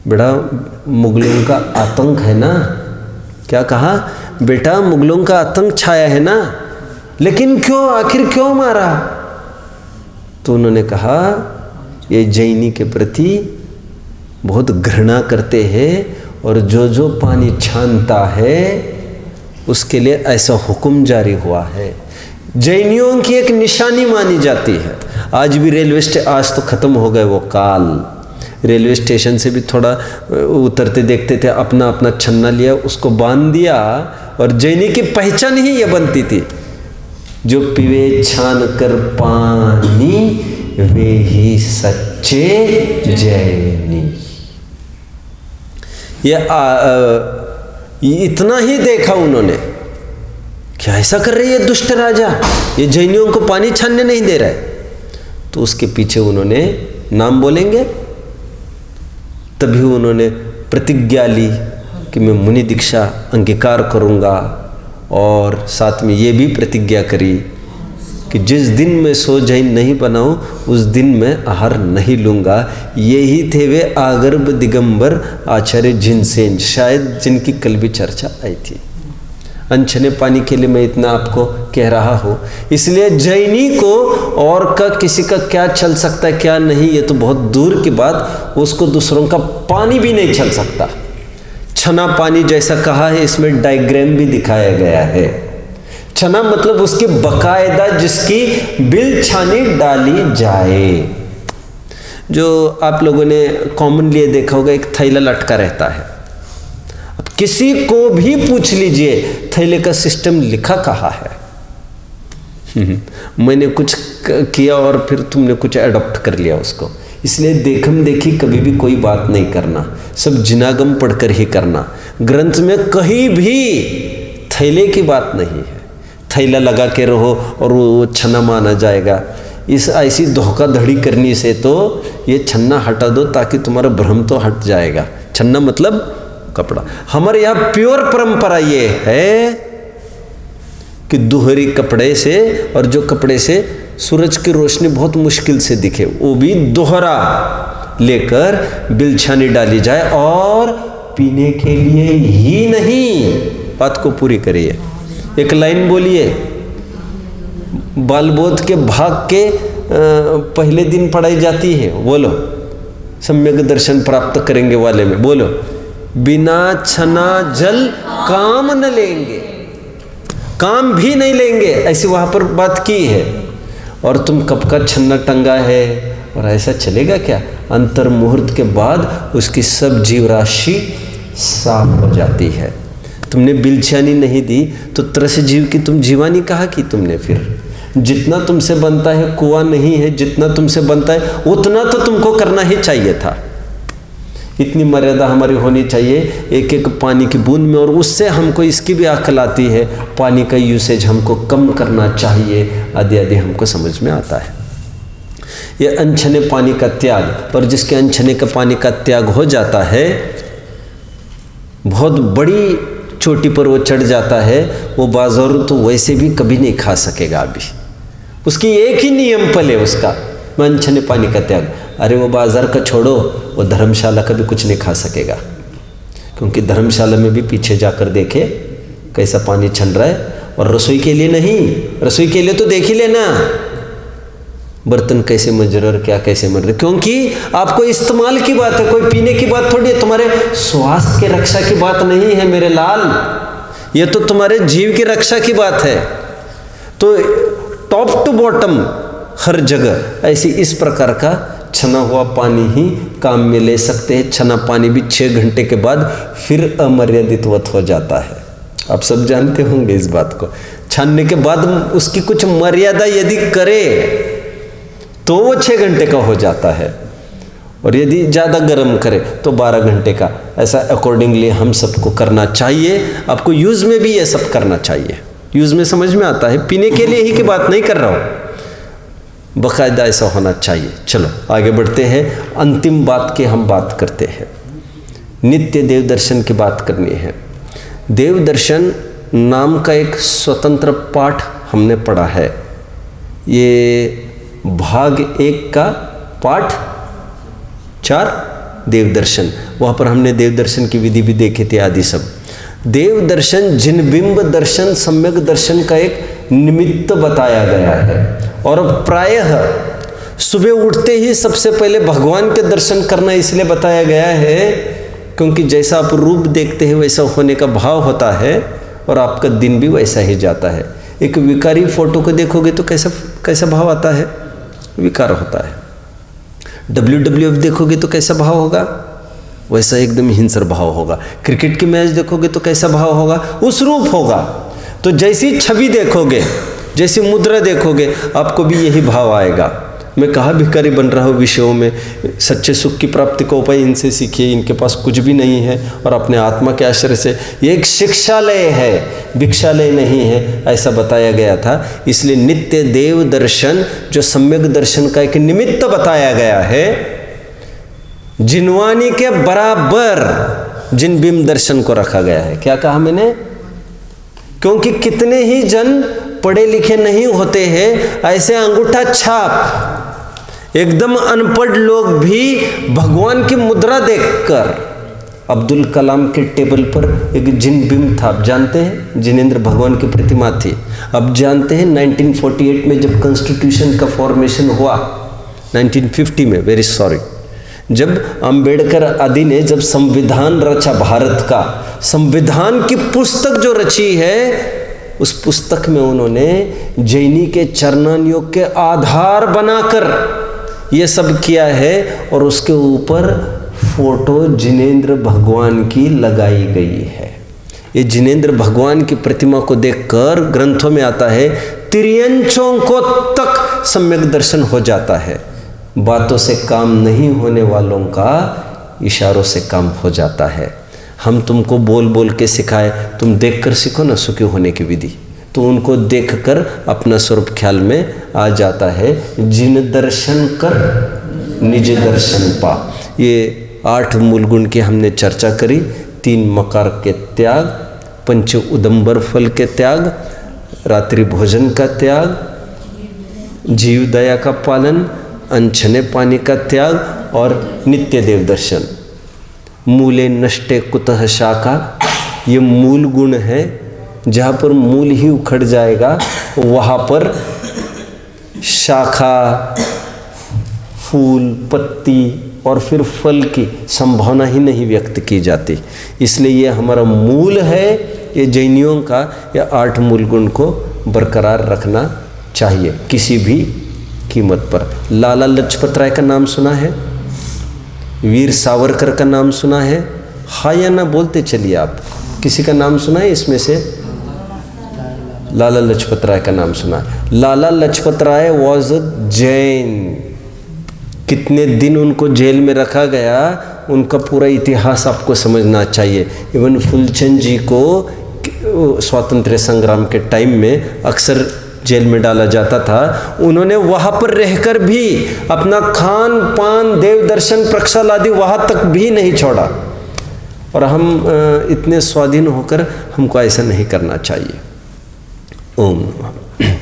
बेटा, मुगलों का आतंक है ना। क्या कहा? बेटा, मुगलों का आतंक छाया है ना, लेकिन क्यों, आखिर क्यों मारा? तो उन्होंने कहा, ये जैनी के प्रति बहुत घृणा करते हैं, और जो जो पानी छानता है उसके लिए ऐसा हुक्म जारी हुआ है। जैनियों की एक निशानी मानी जाती है। आज भी रेलवे स्टेशन, आज तो ख़त्म हो गए वो काल, रेलवे स्टेशन से भी थोड़ा उतरते देखते थे, अपना अपना छन्ना लिया, उसको बांध दिया और जैनी की पहचान ही ये बनती थी, जो पीवे छान कर पानी वे ही सच्चे जैनी। ये इतना ही देखा उन्होंने, क्या ऐसा कर रही है दुष्ट राजा, ये जैनियों को पानी छानने नहीं दे रहा है। तो उसके पीछे उन्होंने नाम बोलेंगे, तभी उन्होंने प्रतिज्ञा ली कि मैं मुनि दीक्षा अंगीकार करूंगा, और साथ में ये भी प्रतिज्ञा करी कि जिस दिन मैं सो जैन नहीं बनाऊं उस दिन मैं आहार नहीं लूँगा। यही थे वे आगर्भ दिगंबर आचार्य जिनसेन, शायद जिनकी कल भी चर्चा आई थी। अनछने पानी के लिए मैं इतना आपको कह रहा हूँ, इसलिए जैनी को और का किसी का क्या चल सकता है क्या नहीं, ये तो बहुत दूर की बात, उसको दूसरों का पानी भी नहीं चल सकता। छना पानी जैसा कहा है, इसमें डायग्राम भी दिखाया गया है। छना मतलब उसकी बकायदा जिसकी बिल छानी डाली जाए। जो आप लोगों ने कॉमनली देखा होगा, एक थैला लटका रहता है। अब किसी को भी पूछ लीजिए थैले का सिस्टम लिखा कहाँ है। मैंने कुछ किया और फिर तुमने कुछ अडॉप्ट कर लिया उसको, इसलिए देखम देखी कभी भी कोई बात नहीं करना, सब जिनागम पढ़कर ही करना। ग्रंथ में कहीं भी थैले की बात नहीं है। थैला लगा के रहो और वो छन्ना माना जाएगा, इस ऐसी धोखाधड़ी करने से तो ये छन्ना हटा दो ताकि तुम्हारा भ्रम तो हट जाएगा। छन्ना मतलब कपड़ा। हमारे यहाँ प्योर परंपरा ये है कि दोहरी कपड़े से, और जो कपड़े से सूरज की रोशनी बहुत मुश्किल से दिखे वो भी दोहरा लेकर बिलछानी डाली जाए, और पीने के लिए ही नहीं। बात को पूरी करिए। एक लाइन बोलिए, बालबोध के भाग के पहले दिन पढ़ाई जाती है, बोलो सम्यक दर्शन प्राप्त करेंगे वाले में, बोलो बिना छना जल काम न लेंगे, काम भी नहीं लेंगे, ऐसी वहाँ पर बात की है। और तुम कब का छन्ना टंगा है, और ऐसा चलेगा क्या? अंतर मुहूर्त के बाद उसकी सब जीव राशि साफ हो जाती है। तुमने बिलछानी नहीं दी तो त्रस जीव की तुम जीवानी कहा कि तुमने, फिर जितना तुमसे बनता है कुआं नहीं है, जितना तुमसे बनता है उतना तो तुमको करना ही चाहिए था। इतनी मर्यादा हमारी होनी चाहिए एक एक पानी की बूंद में, और उससे हमको इसकी भी अक्ल आती है, पानी का यूसेज हमको कम करना चाहिए, आदि आदि हमको समझ में आता है। ये अनछने पानी का त्याग, और जिसके अनछने का पानी का त्याग हो जाता है, बहुत बड़ी चोटी पर वो चढ़ जाता है, वो बाजारू तो वैसे भी कभी नहीं खा सकेगा। अभी उसकी एक ही नियम पल है उसका, अनछने पानी का त्याग। अरे वो बाजार का छोड़ो, वो धर्मशाला का भी कुछ नहीं खा सकेगा, क्योंकि धर्मशाला में भी पीछे जाकर देखे कैसा पानी छन रहा है। और रसोई के लिए नहीं, रसोई के लिए तो देख ही लेना बर्तन कैसे मज रहे और क्या कैसे मर रहे, क्योंकि आपको इस्तेमाल की बात है, कोई पीने की बात थोड़ी है। तुम्हारे स्वास्थ्य की रक्षा की बात नहीं है मेरे लाल, ये तो तुम्हारे जीव की रक्षा की बात है। तो टॉप टू बॉटम हर जगह ऐसी इस प्रकार का छना हुआ पानी ही काम में ले सकते हैं। छना पानी भी 6 घंटे के बाद फिर अमर्यादितवत हो जाता है। आप सब जानते होंगे इस बात को। छानने के बाद उसकी कुछ मर्यादा यदि करे तो वो 6 घंटे का हो जाता है, और यदि ज़्यादा गर्म करे तो 12 घंटे का। ऐसा अकॉर्डिंगली हम सबको करना चाहिए। आपको यूज़ में भी ये सब करना चाहिए, यूज़ में समझ में आता है, पीने के लिए ही की बात नहीं कर रहा हूँ, बाकायदा ऐसा होना चाहिए। चलो आगे बढ़ते हैं। अंतिम बात की हम बात करते हैं, नित्य देव दर्शन की बात करनी है। देव दर्शन नाम का एक स्वतंत्र पाठ हमने पढ़ा है। ये भाग 1 का पाठ 4 देव दर्शन, वहाँ पर हमने देव दर्शन की विधि भी देखी थी आदि सब। देव दर्शन जिनबिंब दर्शन सम्यक दर्शन का एक निमित्त बताया गया है, और प्रायः सुबह उठते ही सबसे पहले भगवान के दर्शन करना इसलिए बताया गया है क्योंकि जैसा आप रूप देखते हैं वैसा होने का भाव होता है, और आपका दिन भी वैसा ही जाता है। एक विकारी फोटो को देखोगे तो कैसा भाव आता है? विकार होता है। WWF देखोगे तो कैसा भाव होगा? वैसा एकदम हिंसर भाव होगा। क्रिकेट की मैच देखोगे तो कैसा भाव होगा? उस रूप होगा। तो जैसी छवि देखोगे, जैसी मुद्रा देखोगे, आपको भी यही भाव आएगा। मैं कहाँ भिखारी बन रहा हूँ विषयों में, सच्चे सुख की प्राप्ति का उपाय इनसे सीखिए, इनके पास कुछ भी नहीं है और अपने आत्मा के आश्रय से, ये एक शिक्षालय है, भिक्षालय नहीं है, ऐसा बताया गया था। इसलिए नित्य देव दर्शन जो सम्यक दर्शन का एक निमित्त बताया गया है, जिनवानी के बराबर जिन बिंब दर्शन को रखा गया है। क्या कहा मैंने? क्योंकि कितने ही जन पढ़े लिखे नहीं होते हैं, ऐसे अंगूठा छाप एकदम अनपढ़ लोग भी भगवान की मुद्रा देखकर, अब्दुल कलाम के टेबल पर एक जिन बिंब था, आप जानते हैं, जिनेंद्र भगवान की प्रतिमा थी। अब जानते हैं 1948 में जब कॉन्स्टिट्यूशन का फॉर्मेशन हुआ, 1950 में, वेरी सॉरी, जब अंबेडकर आदि ने जब संविधान रचा भारत का, संविधान की पुस्तक जो रची है, उस पुस्तक में उन्होंने जैनी के चरणान योग के आधार बनाकर ये सब किया है और उसके ऊपर फोटो जिनेंद्र भगवान की लगाई गई है। ये जिनेंद्र भगवान की प्रतिमा को देखकर ग्रंथों में आता है, तिर्यंचों को तक सम्यक दर्शन हो जाता है। बातों से काम नहीं होने वालों का इशारों से काम हो जाता है। हम तुमको बोल बोल के सिखाए, तुम देखकर सीखो ना सुखी होने की विधि, तो उनको देखकर अपना स्वरूप ख्याल में आ जाता है। जिन दर्शन कर निज दर्शन पा। ये 8 मूल गुण की हमने चर्चा करी। 3 मकार के त्याग, 5 उदंबर फल के त्याग, रात्रि भोजन का त्याग, जीव दया का पालन, अनछने पानी का त्याग और नित्य देव दर्शन। मूले नष्टे कुतः शाखा, ये मूल गुण है। जहाँ पर मूल ही उखड़ जाएगा वहाँ पर शाखा, फूल, पत्ती और फिर फल की संभावना ही नहीं व्यक्त की जाती। इसलिए ये हमारा मूल है। ये जैनियों का ये 8 मूल गुण को बरकरार रखना चाहिए किसी भी कीमत पर। लाला लाजपत राय का नाम सुना है? वीर सावरकर का नाम सुना है? हाँ या ना बोलते चलिए आप। किसी का नाम सुना है इसमें से? लाला लाजपत राय का नाम सुना है। Lala Lajpat Rai was a Jain. कितने दिन उनको जेल में रखा गया, उनका पूरा इतिहास आपको समझना चाहिए। इवन फुलचंद जी को स्वातंत्र्य संग्राम के टाइम में अक्सर जेल में डाला जाता था। उन्होंने वहाँ पर रहकर भी अपना खान पान, देव दर्शन, प्रक्षाल आदि वहाँ तक भी नहीं छोड़ा। और हम इतने स्वाधीन होकर हमको ऐसा नहीं करना चाहिए। ओम नमः।